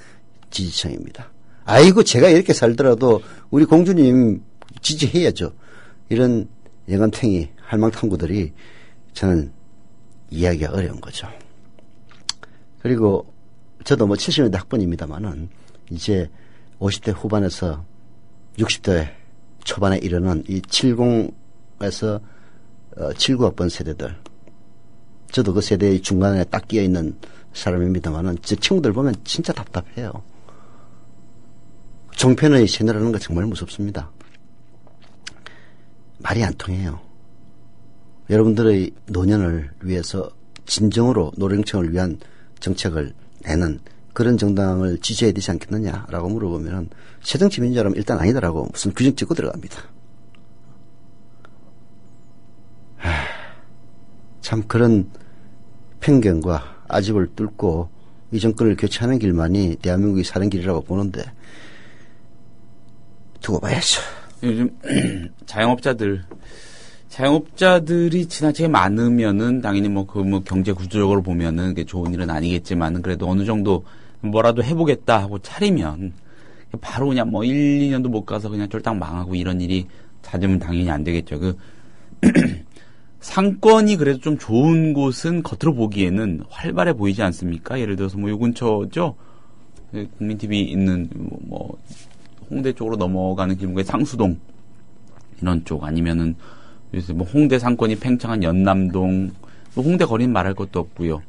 지지층입니다. 아이고 제가 이렇게 살더라도 우리 공주님 지지해야죠. 이런 영감탱이 할망탐구들이 저는 이해하기가 어려운 거죠. 그리고 저도 70년대 학번입니다만은 이제 50대 후반에서 60대 초반에 이르는 이 70에서 79학번 세대들, 저도 그 세대의 중간에 딱 끼어 있는 사람입니다만은 제 친구들 보면 진짜 답답해요. 종편의 채널하는 거 정말 무섭습니다. 말이 안 통해요. 여러분들의 노년을 위해서 진정으로 노령층을 위한 정책을 내는 그런 정당을 지지해야 되지 않겠느냐라고 물어보면 새정치민주라면 일단 아니다라고 무슨 규정 찍고 들어갑니다. 참 그런 편견과 아집을 뚫고 이 정권을 교체하는 길만이 대한민국이 사는 길이라고 보는데 두고 봐야죠. 요즘 자영업자들이 지나치게 많으면은 당연히 경제 구조적으로 보면은 그게 좋은 일은 아니겠지만은 그래도 어느 정도 뭐라도 해보겠다 하고 차리면 바로 그냥 1, 2년도 못 가서 그냥 쫄딱 망하고 이런 일이 잦으면 당연히 안 되겠죠. 상권이 그래도 좀 좋은 곳은 겉으로 보기에는 활발해 보이지 않습니까? 예를 들어서 요 근처죠? 국민TV 있는 홍대 쪽으로 넘어가는 길목에 상수동 이런 쪽, 아니면은 요새 홍대 상권이 팽창한 연남동, 홍대 거리는 말할 것도 없고요.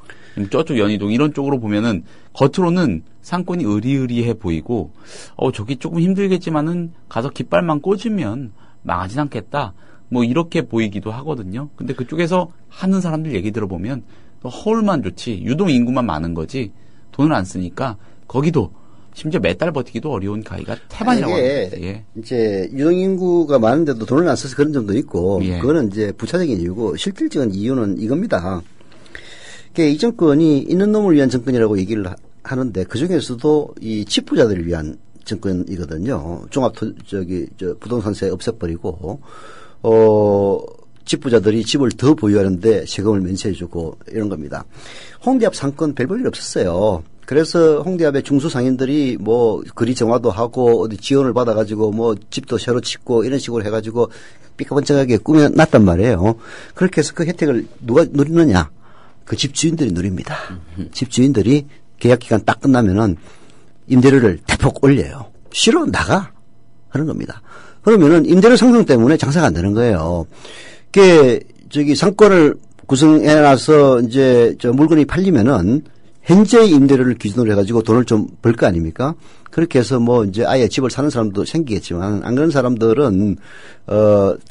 저쪽 연희동 이런 쪽으로 보면은 겉으로는 상권이 으리으리해 보이고 저기 조금 힘들겠지만은 가서 깃발만 꽂으면 망하진 않겠다. 이렇게 보이기도 하거든요. 근데 그쪽에서 하는 사람들 얘기 들어보면 허울만 좋지 유동 인구만 많은 거지 돈을 안 쓰니까 거기도 심지어 몇 달 버티기도 어려운 가기가 태반이라고 합니다. 예. 이제 유동 인구가 많은데도 돈을 안 써서 그런 점도 있고, 예. 그거는 이제 부차적인 이유고 실질적인 이유는 이겁니다. 이 정권이 있는 놈을 위한 정권이라고 얘기를 하는데 그 중에서도 이 칩부자들을 위한 정권이거든요. 부동산세 없애버리고. 집부자들이 집을 더 보유하는데 세금을 면세해주고 이런 겁니다. 홍대 앞 상권 별 볼 일 없었어요. 그래서 홍대 앞에 중소상인들이 거리 정화도 하고 어디 지원을 받아가지고 집도 새로 짓고 이런 식으로 해가지고 삐까번쩍하게 꾸며놨단 말이에요. 그렇게 해서 그 혜택을 누가 누리느냐? 그 집주인들이 누립니다. 집주인들이 계약기간 딱 끝나면은 임대료를 대폭 올려요. 싫어 나가 하는 겁니다. 그러면은 임대료 상승 때문에 장사가 안 되는 거예요. 상권을 구성해놔서 이제 물건이 팔리면은 현재의 임대료를 기준으로 해가지고 돈을 좀 벌 거 아닙니까? 그렇게 해서 이제 아예 집을 사는 사람도 생기겠지만 안 그런 사람들은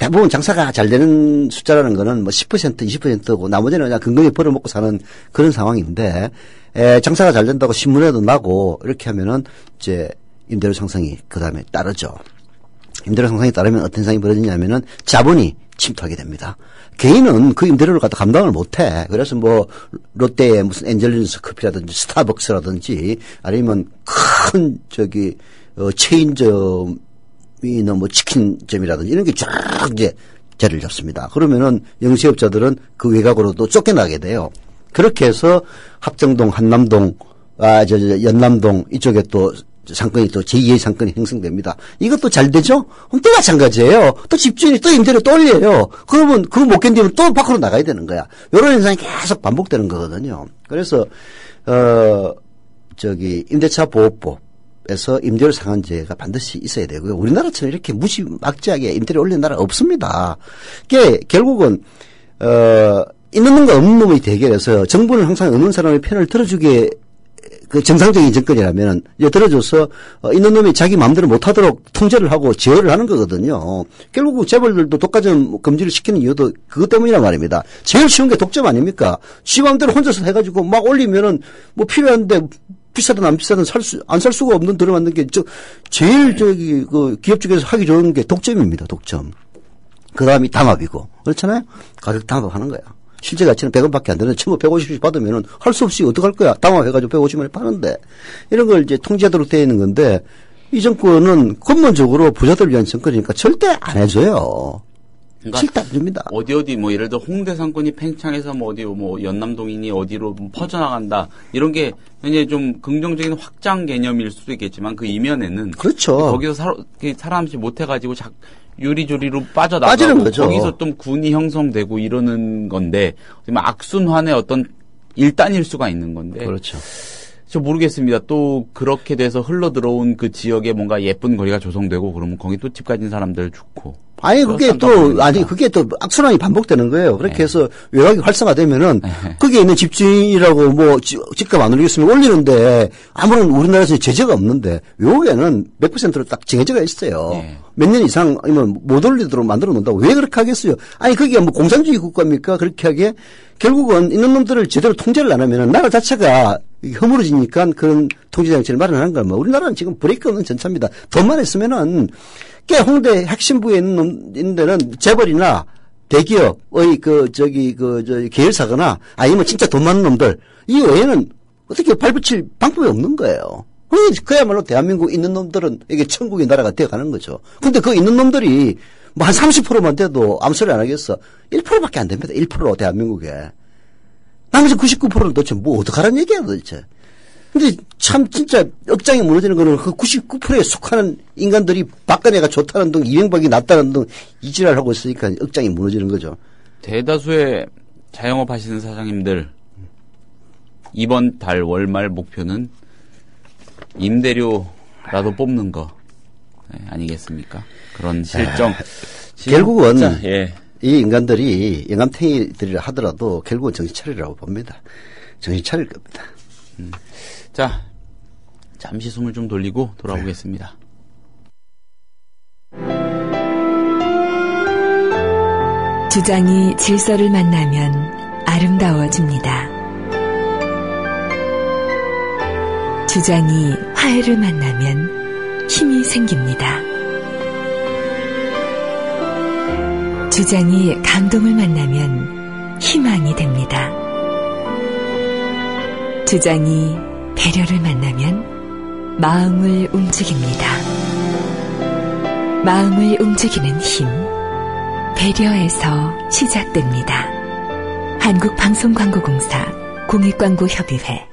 대부분 장사가 잘 되는 숫자라는 거는 10% 20%고 나머지는 그냥 근근히 벌어먹고 사는 그런 상황인데 장사가 잘 된다고 신문에도 나고 이렇게 하면은 이제 임대료 상승이 그 다음에 따르죠. 임대료 상승이 따르면 어떤 상황이 벌어지냐면은 자본이 침투하게 됩니다. 개인은 그 임대료를 갖다 감당을 못해. 그래서 롯데의 무슨 엔젤리스 커피라든지 스타벅스라든지 아니면 큰 체인점이나 치킨점이라든지 이런 게 쫙 이제 자리를 잡습니다. 그러면은 영세업자들은 그 외곽으로도 쫓겨나게 돼요. 그렇게 해서 합정동, 한남동, 연남동 이쪽에 또 상권이 또 제2의 상권이 형성됩니다. 이것도 잘 되죠? 그럼 또 마찬가지예요. 또 집주인이 또 임대료 또 올려요. 그러면 그거 못 견디면 또 밖으로 나가야 되는 거야. 이런 현상이 계속 반복되는 거거든요. 그래서 임대차 보호법에서 임대료 상한제가 반드시 있어야 되고요. 우리나라처럼 이렇게 무지막지하게 임대료 올리는 나라 없습니다. 그게 결국은 있는 놈과 없는 놈의 대결에서 정부는 항상 없는 사람의 편을 들어주게 그 정상적인 정권이라면 들어줘서 있는 놈이 자기 마음대로 못하도록 통제를 하고 제어를 하는 거거든요. 결국 재벌들도 독과점 금지를 시키는 이유도 그것 때문이란 말입니다. 제일 쉬운 게 독점 아닙니까? 지 마음대로 혼자서 해가지고 막 올리면은 뭐 필요한데 비싸든 안 비싸든 안 살 수가 없는 들어맞는 게 제일 그 기업 쪽에서 하기 좋은 게 독점입니다. 독점. 그 다음이 담합이고 그렇잖아요. 가격 담합하는 거야. 실제 가치는 100원밖에 안 되는데 처음에 150원씩 받으면은 할 수 없이 어떡할 거야. 담합해가지고 150원에 파는데 이런 걸 이제 통제하도록 되어 있는 건데 이 정권은 근본적으로 부자들을 위한 정권이니까 절대 안 해줘요. 그러니까 절대 안 줍니다. 어디 뭐 예를 들어 홍대 상권이 팽창해서 뭐 어디 뭐 연남동이니 어디로 퍼져나간다 이런 게 굉장히 좀 긍정적인 확장 개념일 수도 있겠지만 그 이면에는 그렇죠. 거기서 사람이 못해가지고 요리조리로 빠져나가고 거죠. 거기서 좀 군이 형성되고 이러는 건데 악순환의 어떤 일단일 수가 있는 건데 그렇죠. 저 모르겠습니다. 또 그렇게 돼서 흘러 들어온 그 지역에 뭔가 예쁜 거리가 조성되고 그러면 거기 또 집 가진 사람들 좋고. 그게 또 악순환이 반복되는 거예요. 그렇게 해서 외곽이 활성화되면은 거기에 있는 집주인이라고 뭐 집값 안 올리겠으면 올리는데 아무런 우리나라에서 제재가 없는데 외국에는 몇 %로 딱 정해져가 있어요. 몇 년 이상 아니면 못 올리도록 만들어 놓는다고 왜 그렇게 하겠어요? 그게 뭐 공산주의 국가입니까? 그렇게 하게 결국은 있는 놈들을 제대로 통제를 안 하면은 나라 자체가 허물어지니까 그런 통제 장치를 마련하는 거야. 우리나라는 지금 브레이크 없는 전차입니다. 돈만 있으면은 홍대 핵심부에 있는 데는 재벌이나 대기업의 계열사거나 아니면 진짜 돈 많은 놈들 이 외에는 어떻게 발붙일 방법이 없는 거예요. 그야말로 대한민국 있는 놈들은 이게 천국의 나라가 되어가는 거죠. 근데 그 있는 놈들이 뭐 한 30%만 돼도 아무 소리 안 하겠어. 1%밖에 안 됩니다. 1% 대한민국에. 나머지 99%는 도대체 뭐 어떡하라는 얘기야 도대체. 근데 참 진짜 억장이 무너지는 거는 그 99%에 속하는 인간들이 박근혜가 좋다는 등 이명박이 낫다는 등 이지랄 하고 있으니까 억장이 무너지는 거죠. 대다수의 자영업 하시는 사장님들 이번 달 월말 목표는 임대료라도 뽑는 거 아니겠습니까? 그런 실정. 결국은 이 인간들이 영감탱이들이라 하더라도 결국은 정신 차리라고 봅니다. 정신 차릴 겁니다. 자, 잠시 숨을 좀 돌리고 돌아오겠습니다. 주장이 질서를 만나면 아름다워집니다. 주장이 화해를 만나면 힘이 생깁니다. 주장이 감동을 만나면 희망이 됩니다. 주장이 배려를 만나면 마음을 움직입니다. 마음을 움직이는 힘, 배려에서 시작됩니다. 한국방송광고공사 공익광고협의회.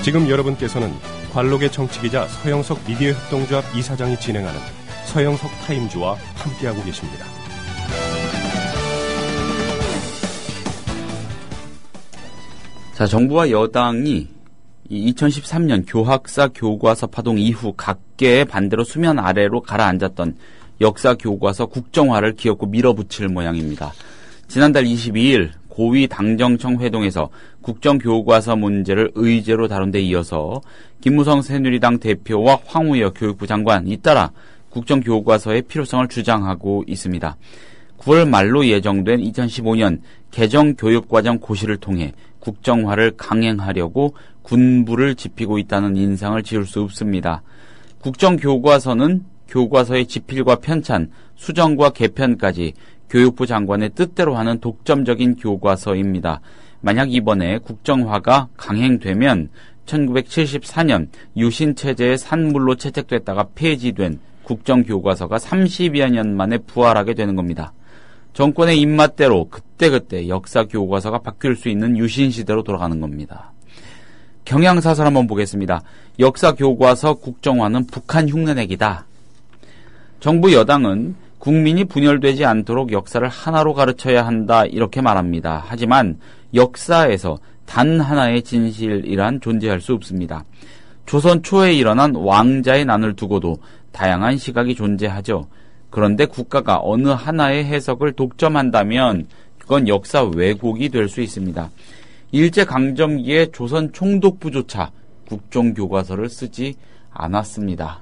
지금 여러분께서는 관록의 정치기자 서영석 미디어 협동조합 이사장이 진행하는 서영석 타임즈와 함께하고 계십니다. 자, 정부와 여당이 2013년 교학사 교과서 파동 이후 각계의 반대로 수면 아래로 가라앉았던 역사 교과서 국정화를 기어코 밀어붙일 모양입니다. 지난달 22일 고위 당정청 회동에서 국정교과서 문제를 의제로 다룬 데 이어서 김무성 새누리당 대표와 황우여 교육부 장관 잇따라 국정교과서의 필요성을 주장하고 있습니다. 9월 말로 예정된 2015년 개정교육과정 고시를 통해 국정화를 강행하려고 군부를 지피고 있다는 인상을 지울 수 없습니다. 국정교과서는 교과서의 지필과 편찬, 수정과 개편까지 교육부 장관의 뜻대로 하는 독점적인 교과서입니다. 만약 이번에 국정화가 강행되면 1974년 유신체제의 산물로 채택됐다가 폐지된 국정교과서가 32여 년 만에 부활하게 되는 겁니다. 정권의 입맛대로 그때그때 역사교과서가 바뀔 수 있는 유신시대로 돌아가는 겁니다. 경향사설 한번 보겠습니다. 역사교과서 국정화는 북한 흉내내기다. 정부 여당은 국민이 분열되지 않도록 역사를 하나로 가르쳐야 한다 이렇게 말합니다. 하지만 역사에서 단 하나의 진실이란 존재할 수 없습니다. 조선 초에 일어난 왕자의 난을 두고도 다양한 시각이 존재하죠. 그런데 국가가 어느 하나의 해석을 독점한다면 그건 역사 왜곡이 될 수 있습니다. 일제강점기에 조선 총독부조차 국정교과서를 쓰지 않았습니다.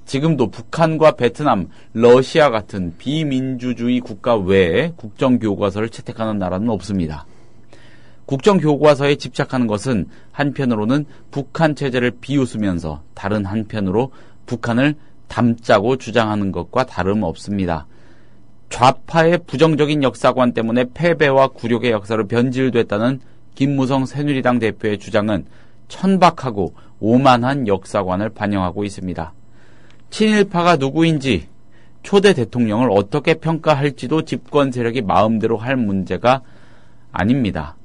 지금도 북한과 베트남, 러시아 같은 비민주주의 국가 외에 국정교과서를 채택하는 나라는 없습니다. 국정교과서에 집착하는 것은 한편으로는 북한 체제를 비웃으면서 다른 한편으로 북한을 담자고 주장하는 것과 다름없습니다. 좌파의 부정적인 역사관 때문에 패배와 굴욕의 역사로 변질됐다는 김무성 새누리당 대표의 주장은 천박하고 오만한 역사관을 반영하고 있습니다. 친일파가 누구인지, 초대 대통령을 어떻게 평가할지도 집권 세력이 마음대로 할 문제가 아닙니다.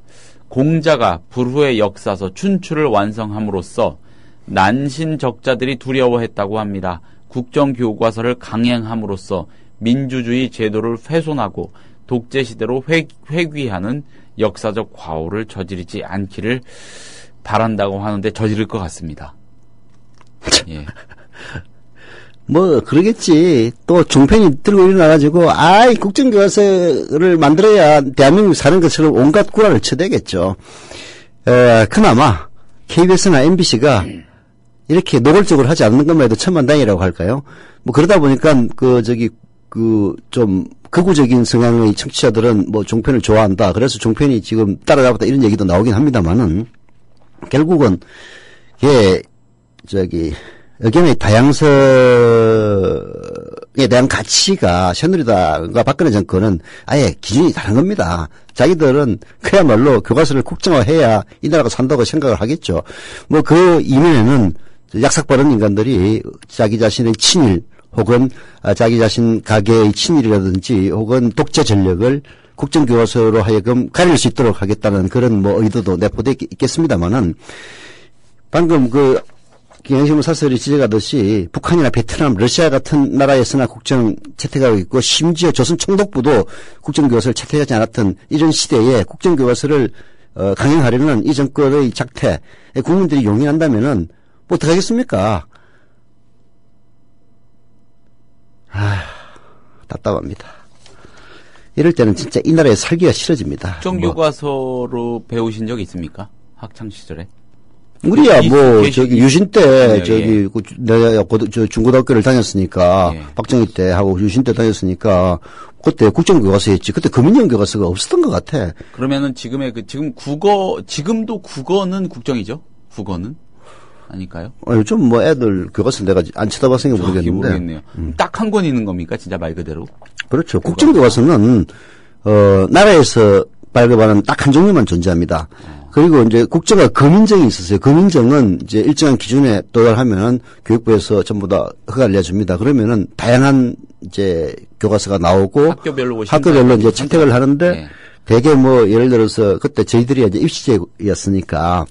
공자가 불후의 역사서 춘추를 완성함으로써 난신적자들이 두려워했다고 합니다. 국정교과서를 강행함으로써 민주주의 제도를 훼손하고 독재시대로 회귀하는 역사적 과오를 저지르지 않기를 바란다고 하는데 저지를 것 같습니다. 예. 뭐 그러겠지. 또 종편이 들고 일어나가지고 국정교과서를 만들어야 대한민국 사는 것처럼 온갖 구라를 쳐대겠죠. 그나마 KBS나 MBC가 이렇게 노골적으로 하지 않는 것만 해도 천만다행이라고 할까요? 뭐 그러다 보니까 좀 극우적인 성향의 청취자들은 뭐 종편을 좋아한다. 그래서 종편이 지금 따라잡았다 이런 얘기도 나오긴 합니다만은 결국은 의견의 다양성에 대한 가치가 새누리당과 박근혜 정권은 아예 기준이 다른 겁니다. 자기들은 그야말로 교과서를 국정화해야 이 나라가 산다고 생각을 하겠죠. 뭐 그 이면에는 약삭빠른 인간들이 자기 자신의 친일 혹은 자기 자신 가계의 친일이라든지 혹은 독재 전력을 국정교과서로 하여금 가릴 수 있도록 하겠다는 그런 뭐 의도도 내포되어 있겠습니다만은 방금 경향신문 사설이 지적하듯이 북한이나 베트남, 러시아 같은 나라에서나 국정 채택하고 있고 심지어 조선 총독부도 국정교과서를 채택하지 않았던 이런 시대에 국정교과서를 강행하려는 이 정권의 작태 국민들이 용인한다면은 뭐 어떡하겠습니까? 답답합니다. 이럴 때는 진짜 이 나라에 살기가 싫어집니다. 국정교과서로 배우신 적 있습니까? 학창 시절에? 우리야 유신 때 내가 중고등학교를 다녔으니까 박정희 때 하고 유신 때 다녔으니까 그때 국정교과서였지. 그때 금인영 교과서가 없었던 것 같아. 그러면은 지금도 국어는 국정이죠? 국어는 아닐까요? 요즘 뭐 애들 교과서 내가 안 쳐다봤으니까 모르겠네요. 딱 한 권 있는 겁니까? 진짜 말 그대로? 그렇죠. 국정교과서는 나라에서 발급하는 딱 한 종류만 존재합니다. 그리고 이제 국정과 금인정이 있었어요. 금인정은 이제 일정한 기준에 도달하면 교육부에서 전부 다 허가를 내줍니다. 그러면은 다양한 이제 교과서가 나오고 학교별로 이제 채택을 하는데 대개 뭐 예를 들어서 그때 저희들이 이제 입시제였으니까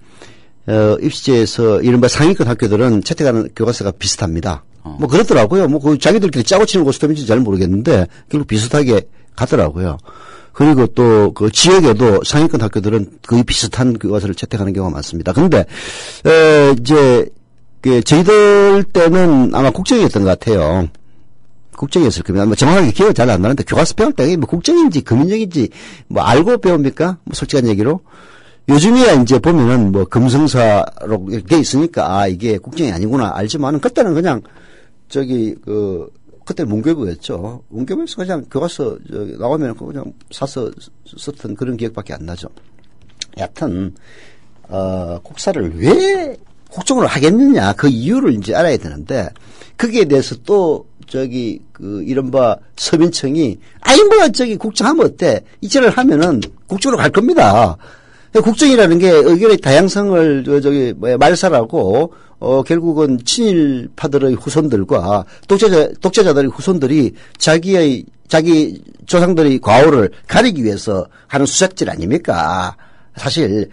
입시제에서 이른바 상위권 학교들은 채택하는 교과서가 비슷합니다. 뭐 그렇더라고요. 뭐 자기들끼리 짜고 치는 고스톱인지 잘 모르겠는데 결국 비슷하게 가더라고요. 그리고 또 그 지역에도 상위권 학교들은 거의 비슷한 교과서를 채택하는 경우가 많습니다. 근데 이제 저희들 때는 아마 국정이었던 것 같아요. 국정이었을 겁니다. 뭐 정확하게 기억이 잘 안 나는데 교과서 배울 때 뭐 국정인지 금인정인지 뭐 알고 배웁니까? 뭐 솔직한 얘기로. 요즘이야 이제 보면은 뭐 금성사로 돼 있으니까 이게 국정이 아니구나 알지만은 그때는 그냥 그때 문교부였죠. 문교부에서 그냥 교과서 나오면 그냥 사서 썼던 그런 기억밖에 안 나죠. 여하튼 국사를 왜 국정으로 하겠느냐 그 이유를 이제 알아야 되는데 거기에 대해서 또 이른바 서민청이 국정하면 어때? 이제를 하면은 국정으로 갈 겁니다. 국정이라는 게 의견의 다양성을 말살하고 결국은 친일파들의 후손들과 독재자들의 후손들이 자기 조상들의 과오를 가리기 위해서 하는 수작질 아닙니까? 사실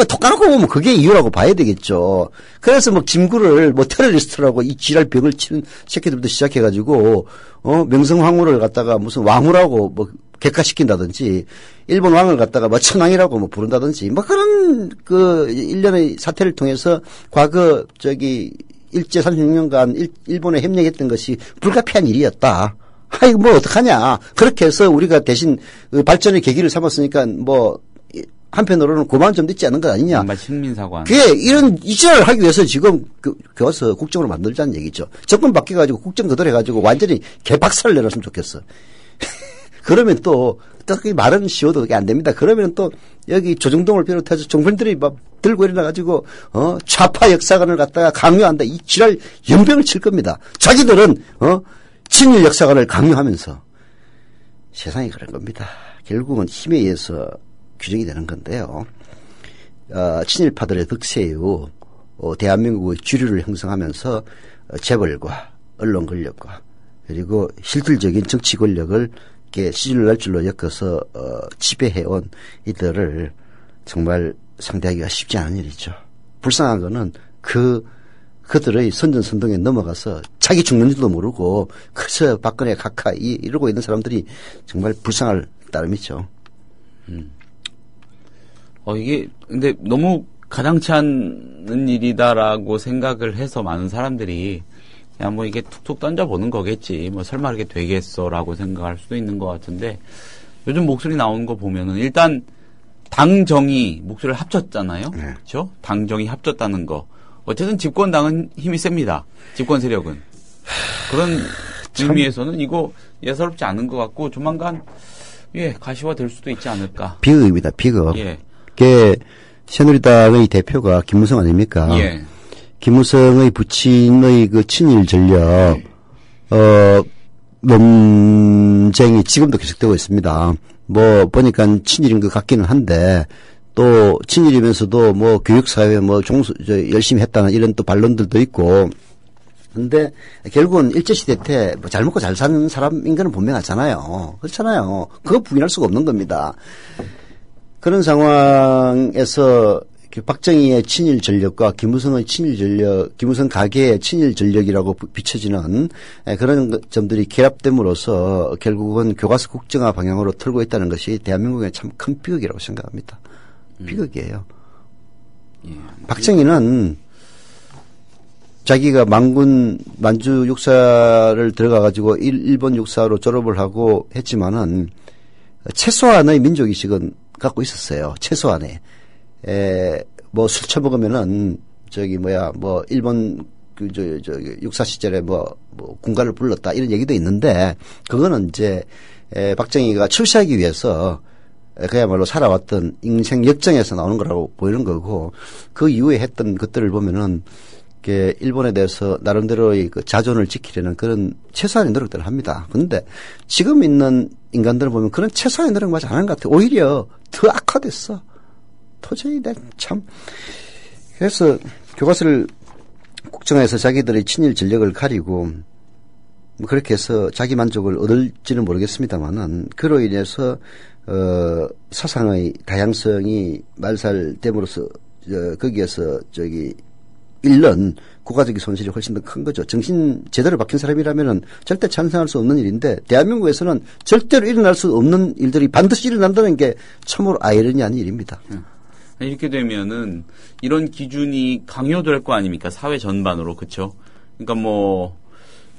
톡 까놓고 보면 그게 이유라고 봐야 되겠죠. 그래서 김구를 테러리스트라고 이 지랄 병을 치는 새끼들부터 시작해가지고 명성황후를 갖다가 무슨 왕후라고 객가시킨다든지 일본 왕을 갖다가 천황이라고 부른다든지 그런 일련의 사태를 통해서 과거 일제 36년간 일본에 협력했던 것이 불가피한 일이었다. 어떡하냐. 그렇게 해서 우리가 대신 발전의 계기를 삼았으니까 한편으로는 고마운 점도 있지 않은 것 아니냐. 정말 식민사관. 그게 이런 이지랄을 하기 위해서 지금 교과서 국정으로 만들자는 얘기죠. 정권 바뀌어가지고 국정 그대로 해가지고 완전히 개박살을 내놨으면 좋겠어. 그러면 또 말은 쉬워도 그게 안 됩니다. 그러면 또 여기 조정동을 비롯해서 종편들이 들고 일어나가지고 좌파 역사관을 갖다가 강요한다. 이 지랄 연병을 칠 겁니다. 자기들은 친일 역사관을 강요하면서 세상이 그런 겁니다. 결국은 힘에 의해서 규정이 되는 건데요. 친일파들의 득세 이후 대한민국의 주류를 형성하면서 재벌과 언론 권력과 그리고 실질적인 정치 권력을 이렇게 시줄날줄로 엮어서 지배해온 이들을 정말 상대하기가 쉽지 않은 일이죠. 불쌍한 거는 그들의 선전선동에 넘어가서 자기 죽는 줄도 모르고 그저 박근혜 각하 이러고 있는 사람들이 정말 불쌍할 따름이죠. 이게 근데 너무 가당치 않은 일이다라고 생각을 해서 많은 사람들이 그냥 이게 툭툭 던져보는 거겠지. 설마 이렇게 되겠어라고 생각할 수도 있는 것 같은데 요즘 목소리 나오는 거 보면은 일단 당정이 목소리를 합쳤잖아요. 네. 그렇죠? 당정이 합쳤다는 거. 어쨌든 집권당은 힘이 셉니다. 집권 세력은. 그런 의미에서는 이거 예사롭지 않은 것 같고 조만간 가시화될 수도 있지 않을까. 비극입니다. 비극. 예. 그게 새누리당의 대표가 김무성 아닙니까? 예. 김무성의 부친의 친일 전력 논쟁이 지금도 계속되고 있습니다. 보니까 친일인 것 같기는 한데 또 친일이면서도 교육사회 열심히 했다는 이런 또 반론들도 있고. 근데 결국은 일제시대 때 잘 먹고 잘 사는 사람인 거는 분명하잖아요. 그렇잖아요. 그거 부인할 수가 없는 겁니다. 그런 상황에서 박정희의 친일 전력과 김무성의 친일 전력, 김무성 가계의 친일 전력이라고 비춰지는 그런 점들이 결합됨으로써 결국은 교과서 국정화 방향으로 틀고 있다는 것이 대한민국의 참 큰 비극이라고 생각합니다. 비극이에요. 박정희는 자기가 만주 육사를 들어가가지고 일본 육사로 졸업을 하고 했지만은 최소한의 민족의식은 갖고 있었어요. 최소한의. 술 처먹으면은, 일본, 육사 시절에 군가를 불렀다, 이런 얘기도 있는데, 그거는 박정희가 출세하기 위해서, 그야말로 살아왔던 인생 역정에서 나오는 거라고 보이는 거고, 그 이후에 했던 것들을 보면은, 일본에 대해서 나름대로의 자존을 지키려는 그런 최소한의 노력들을 합니다. 그런데 지금 있는 인간들을 보면 그런 최소한의 노력 맞지 않은 것 같아요. 오히려 더 악화됐어. 도저히 참. 그래서 교과서를 국정화해서 자기들의 친일 전력을 가리고 그렇게 해서 자기 만족을 얻을지는 모르겠습니다만은 그로 인해서 사상의 다양성이 말살됨으로써 거기에서 잃는 국가적인 손실이 훨씬 더 큰 거죠. 정신 제대로 박힌 사람이라면은 절대 찬성할 수 없는 일인데 대한민국에서는 절대로 일어날 수 없는 일들이 반드시 일어난다는 게 참으로 아이러니한 일입니다. 이렇게 되면은 이런 기준이 강요될 거 아닙니까? 사회 전반으로. 그렇죠? 그러니까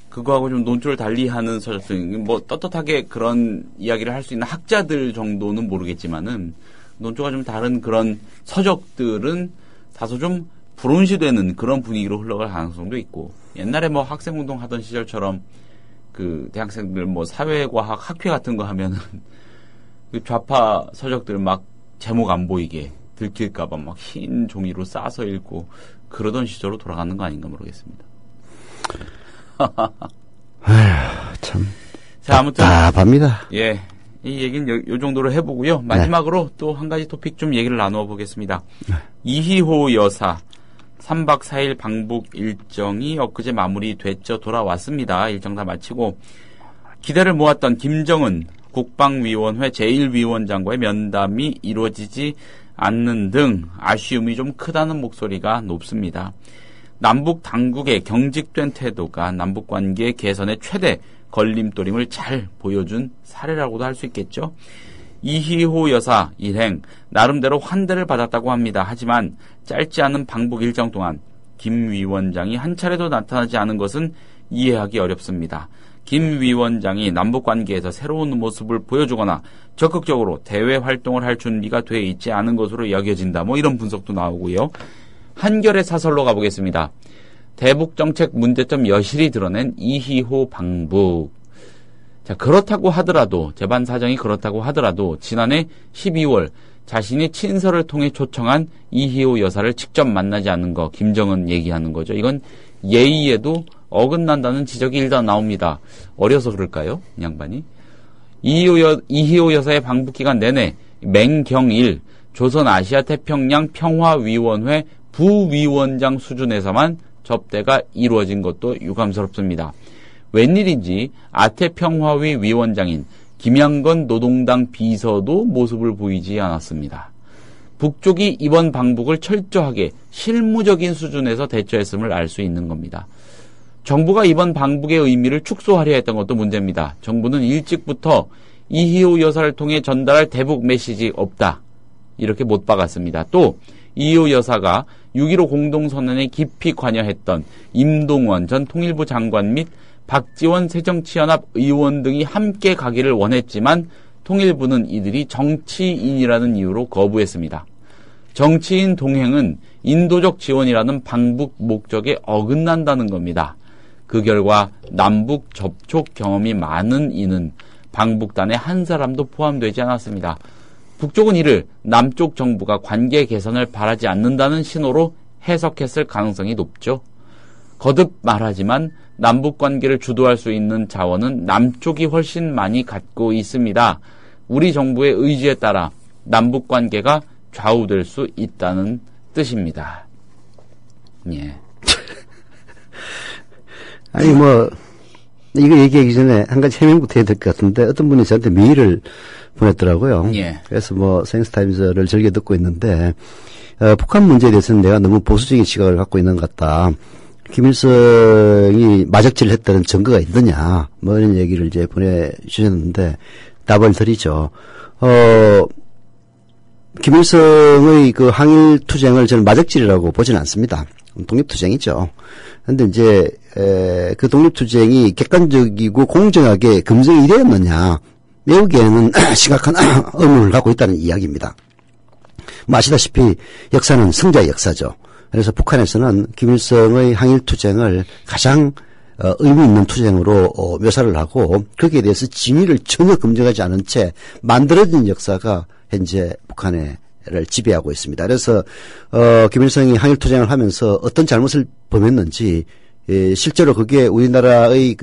그거하고 좀 논조를 달리하는 서적들, 떳떳하게 그런 이야기를 할 수 있는 학자들 정도는 모르겠지만은 논조가 좀 다른 그런 서적들은 다소 좀 불온시되는 그런 분위기로 흘러갈 가능성도 있고, 옛날에 학생운동 하던 시절처럼 대학생들 사회과학 학회 같은 거 하면은 좌파 서적들 제목 안 보이게 들킬까봐 흰 종이로 싸서 읽고 그러던 시절로 돌아가는 거 아닌가 모르겠습니다. 아휴, 참. 자, 아무튼. 답답합니다. 예. 이 얘기는 요 정도로 해보고요. 마지막으로 또 한 가지 토픽 좀 얘기를 나누어 보겠습니다. 이희호 여사 3박 4일 방북 일정이 엊그제 마무리됐죠. 돌아왔습니다. 일정 다 마치고 기대를 모았던 김정은 국방위원회 제1위원장과의 면담이 이루어지지 않는 등 아쉬움이 좀 크다는 목소리가 높습니다. 남북 당국의 경직된 태도가 남북관계 개선의 최대 걸림돌임을 잘 보여준 사례라고도 할 수 있겠죠. 이희호 여사 일행 나름대로 환대를 받았다고 합니다. 하지만 짧지 않은 방북 일정 동안 김 위원장이 한 차례도 나타나지 않은 것은 이해하기 어렵습니다. 김 위원장이 남북관계에서 새로운 모습을 보여주거나 적극적으로 대외 활동을 할 준비가 돼 있지 않은 것으로 여겨진다. 뭐 이런 분석도 나오고요. 한결의 사설로 가보겠습니다. 대북정책 문제점 여실히 드러낸 이희호 방북. 자, 그렇다고 하더라도, 재반 사정이 그렇다고 하더라도, 지난해 12월 자신이 친서를 통해 초청한 이희호 여사를 직접 만나지 않은 거, 김정은 얘기하는 거죠. 이건 예의에도 어긋난다는 지적이 일단 나옵니다. 어려서 그럴까요? 이 양반이. 이희호 여사의 방북 기간 내내 맹경일 조선아시아태평양 평화위원회 부위원장 수준에서만 접대가 이루어진 것도 유감스럽습니다. 웬일인지 아태평화위 위원장인 김양건 노동당 비서도 모습을 보이지 않았습니다. 북쪽이 이번 방북을 철저하게 실무적인 수준에서 대처했음을 알 수 있는 겁니다. 정부가 이번 방북의 의미를 축소하려 했던 것도 문제입니다. 정부는 일찍부터 이희호 여사를 통해 전달할 대북 메시지 없다. 이렇게 못 박았습니다. 또 이희호 여사가 6.15 공동선언에 깊이 관여했던 임동원 전 통일부 장관 및 박지원 새정치연합 의원 등이 함께 가기를 원했지만 통일부는 이들이 정치인이라는 이유로 거부했습니다. 정치인 동행은 인도적 지원이라는 방북 목적에 어긋난다는 겁니다. 그 결과 남북 접촉 경험이 많은 이는 방북단의 한 사람도 포함되지 않았습니다. 북쪽은 이를 남쪽 정부가 관계 개선을 바라지 않는다는 신호로 해석했을 가능성이 높죠. 거듭 말하지만 남북 관계를 주도할 수 있는 자원은 남쪽이 훨씬 많이 갖고 있습니다. 우리 정부의 의지에 따라 남북 관계가 좌우될 수 있다는 뜻입니다. 예. 아니 이거 얘기하기 전에 한 가지 해명부터 해야 될 것 같은데 어떤 분이 저한테 메일을 보냈더라고요. 예. 그래서 생스타임즈를 즐겨 듣고 있는데 북한 문제에 대해서는 내가 너무 보수적인 시각을 갖고 있는 것 같다. 김일성이 마적질을 했다는 증거가 있느냐 이런 얘기를 이제 보내주셨는데 답을 드리죠. 김일성의 그 항일 투쟁을 저는 마적질이라고 보지는 않습니다. 독립투쟁이죠. 근데 이제 그 독립투쟁이 객관적이고 공정하게 검증이 이루어졌느냐 여기에는 심각한 의문을 갖고 있다는 이야기입니다. 아시다시피 역사는 승자의 역사죠. 그래서 북한에서는 김일성의 항일 투쟁을 가장 의미 있는 투쟁으로 묘사를 하고 거기에 대해서 진위를 전혀 검증하지 않은 채 만들어진 역사가 현재 북한을 지배하고 있습니다. 그래서 김일성이 항일 투쟁을 하면서 어떤 잘못을 범했는지 실제로 그게 우리나라의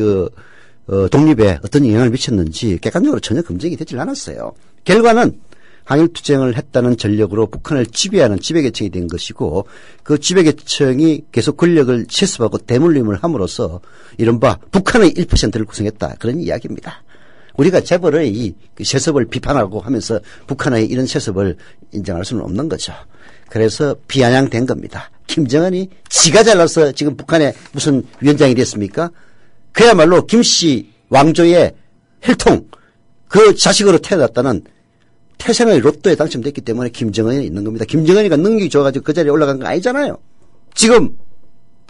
독립에 어떤 영향을 미쳤는지 객관적으로 전혀 검증이 되질 않았어요. 결과는 항일투쟁을 했다는 전력으로 북한을 지배하는 지배계층이 된 것이고 그 지배계층이 계속 권력을 세습하고 대물림을 함으로써 이른바 북한의 1%를 구성했다. 그런 이야기입니다. 우리가 재벌의 이 세습을 비판하고 하면서 북한의 이런 세습을 인정할 수는 없는 거죠. 그래서 비아냥된 겁니다. 김정은이 지가 잘나서 지금 북한에 무슨 위원장이 됐습니까? 그야말로 김씨 왕조의 혈통 그 자식으로 태어났다는 태생의 로또에 당첨됐기 때문에 김정은이 있는 겁니다. 김정은이가 능력이 좋아가지고 그 자리에 올라간 거 아니잖아요. 지금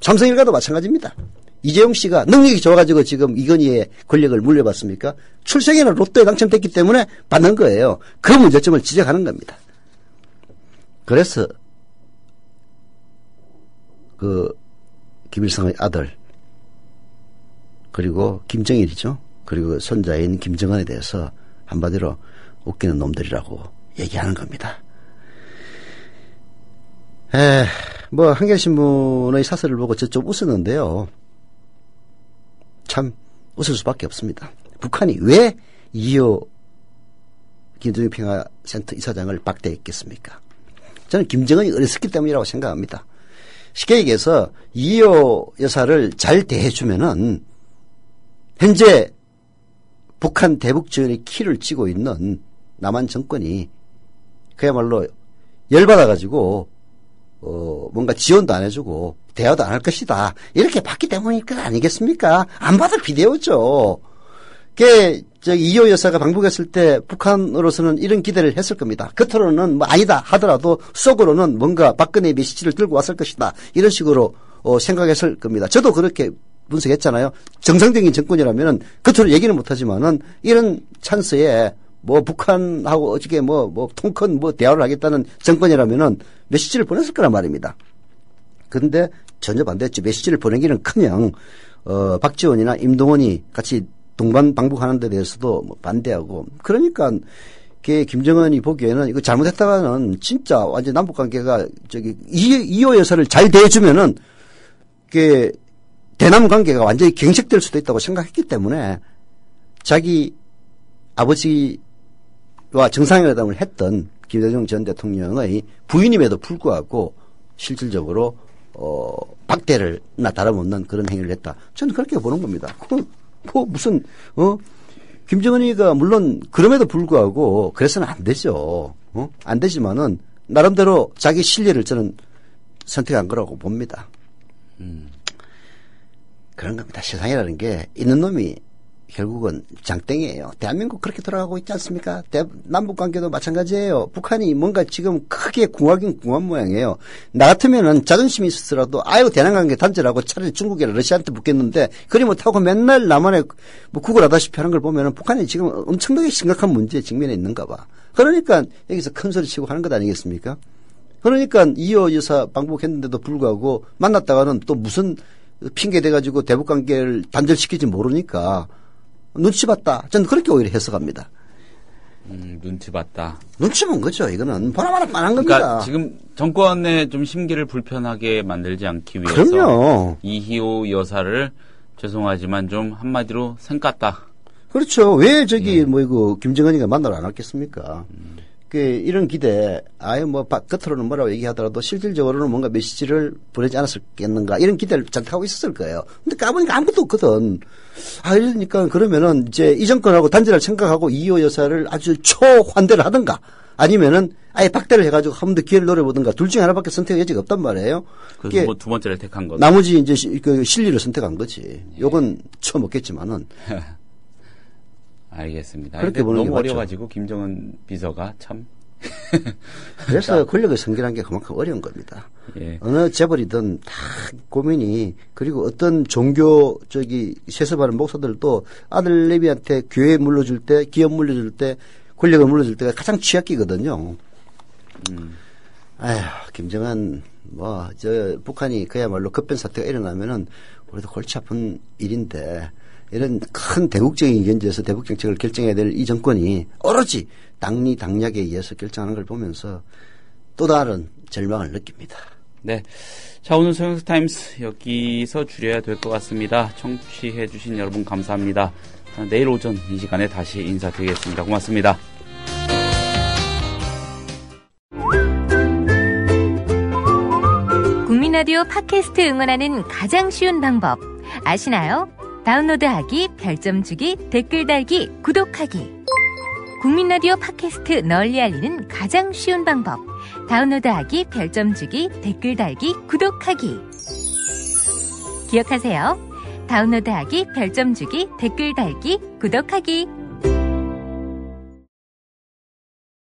삼성일가도 마찬가지입니다. 이재용 씨가 능력이 좋아가지고 지금 이건희의 권력을 물려받습니까? 출생에는 로또에 당첨됐기 때문에 받는 거예요. 그 문제점을 지적하는 겁니다. 그래서 김일성의 아들 그리고 김정일이죠. 그리고 손자인 김정은에 대해서 한마디로 웃기는 놈들이라고 얘기하는 겁니다. 한겨레신문의 사설을 보고 저 좀 웃었는데요. 참 웃을 수밖에 없습니다. 북한이 왜 이희호 김정일 평화센터 이사장을 박대했겠습니까? 저는 김정은이 어렸었기 때문이라고 생각합니다. 쉽게 얘기해서 이효 여사를 잘 대해주면은 현재 북한 대북 지원의 키를 쥐고 있는 남한 정권이 그야말로 열받아가지고 뭔가 지원도 안 해주고 대화도 안 할 것이다. 이렇게 봤기 때문일 것 아니겠습니까? 안 봐도 비대오죠. 이효 여사가 방북했을 때 북한으로서는 이런 기대를 했을 겁니다. 겉으로는 뭐 아니다 하더라도 속으로는 뭔가 박근혜 메시지를 들고 왔을 것이다. 이런 식으로 생각했을 겁니다. 저도 그렇게 분석했잖아요. 정상적인 정권이라면은 겉으로 얘기는 못하지만은 이런 찬스에 뭐 북한하고 어저께 뭐 통큰 뭐 대화를 하겠다는 정권이라면은 메시지를 보냈을 거란 말입니다. 그런데 전혀 반대했죠. 메시지를 보내기는커녕 박지원이나 임동원이 같이 동반 방북하는 데 대해서도 뭐 반대하고 그러니까 김정은이 보기에는 이거 잘못했다가는 진짜 완전 남북 관계가 이효 여사를 잘 대해주면은 대남 관계가 완전히 경색될 수도 있다고 생각했기 때문에 자기 아버지와 정상회담을 했던 김대중 전 대통령의 부인임에도 불구하고 실질적으로 박대를나 다름없는 그런 행위를 했다. 저는 그렇게 보는 겁니다. 김정은이가 물론 그럼에도 불구하고 그래서는 안 되죠. 안 되지만은 나름대로 자기 신뢰를 저는 선택한 거라고 봅니다. 그런 겁니다. 세상이라는 게 있는 놈이 결국은 장땡이에요. 대한민국 그렇게 돌아가고 있지 않습니까? 남북관계도 마찬가지예요. 북한이 뭔가 지금 크게 궁하긴 궁한 모양이에요. 나 같으면은 자존심이 있었더라도 아유 대남관계 단절하고 차라리 중국이나 러시아한테 붙겠는데 그리 못하고 맨날 남한에 뭐 구걸하다시피 하는 걸 보면은 북한이 지금 엄청나게 심각한 문제에 직면해 있는가 봐. 그러니까 여기서 큰 소리 치고 하는 것 아니겠습니까? 그러니까 이효 여사 방북했는데도 불구하고 만났다가는 또 무슨 핑계 대가지고 대북관계를 단절시키지 모르니까 눈치 봤다. 저는 그렇게 오히려 해석합니다. 눈치 봤다. 눈치 본 거죠. 이거는 보나마나 뻔한 겁니다. 그러니까 지금 정권의 좀 심기를 불편하게 만들지 않기 위해서 그럼요. 이희호 여사를 죄송하지만 좀 한마디로 생깠다. 그렇죠. 왜 김정은이가 만나러 안 왔겠습니까? 이런 기대, 겉으로는 뭐라고 얘기하더라도 실질적으로는 뭔가 메시지를 보내지 않았겠는가, 이런 기대를 잔뜩 하고 있었을 거예요. 근데 까보니까 아무것도 없거든. 이러니까 그러면은 이제 이 정권하고 단절할 생각하고 이효 여사를 아주 초환대를 하든가, 아니면은 아예 박대를 해가지고 한 번 더 기회를 노려보든가, 둘 중에 하나밖에 선택 여지가 없단 말이에요. 그래서 뭐 두 번째를 택한 거죠. 나머지 이제 실리를 선택한 거지. 요건 처음 없겠지만은. 알겠습니다. 그렇게 보는 게 너무 맞죠. 어려가지고 김정은 비서가 참. 그래서 권력을 섬기라는 게 그만큼 어려운 겁니다. 예. 어느 재벌이든 다 고민이, 그리고 어떤 종교 세습하는 목사들도 아들 내비한테 교회 물려줄 때, 기업 물려줄 때, 권력을 물려줄 때가 가장 취약기거든요. 김정은 북한이 그야말로 급변 사태가 일어나면은 우리도 골치 아픈 일인데, 이런 큰 대국적인 견제에서 대북 정책을 결정해야 될 이 정권이 오로지 당리 당략에 의해서 결정하는 걸 보면서 또 다른 절망을 느낍니다. 네. 자, 오늘 서영석 타임스 여기서 줄여야 될 것 같습니다. 청취해 주신 여러분 감사합니다. 내일 오전 이 시간에 다시 인사드리겠습니다. 고맙습니다. 국민라디오 팟캐스트 응원하는 가장 쉬운 방법 아시나요? 다운로드하기, 별점 주기, 댓글 달기, 구독하기. 국민라디오 팟캐스트 널리 알리는 가장 쉬운 방법. 다운로드하기, 별점 주기, 댓글 달기, 구독하기. 기억하세요. 다운로드하기, 별점 주기, 댓글 달기, 구독하기.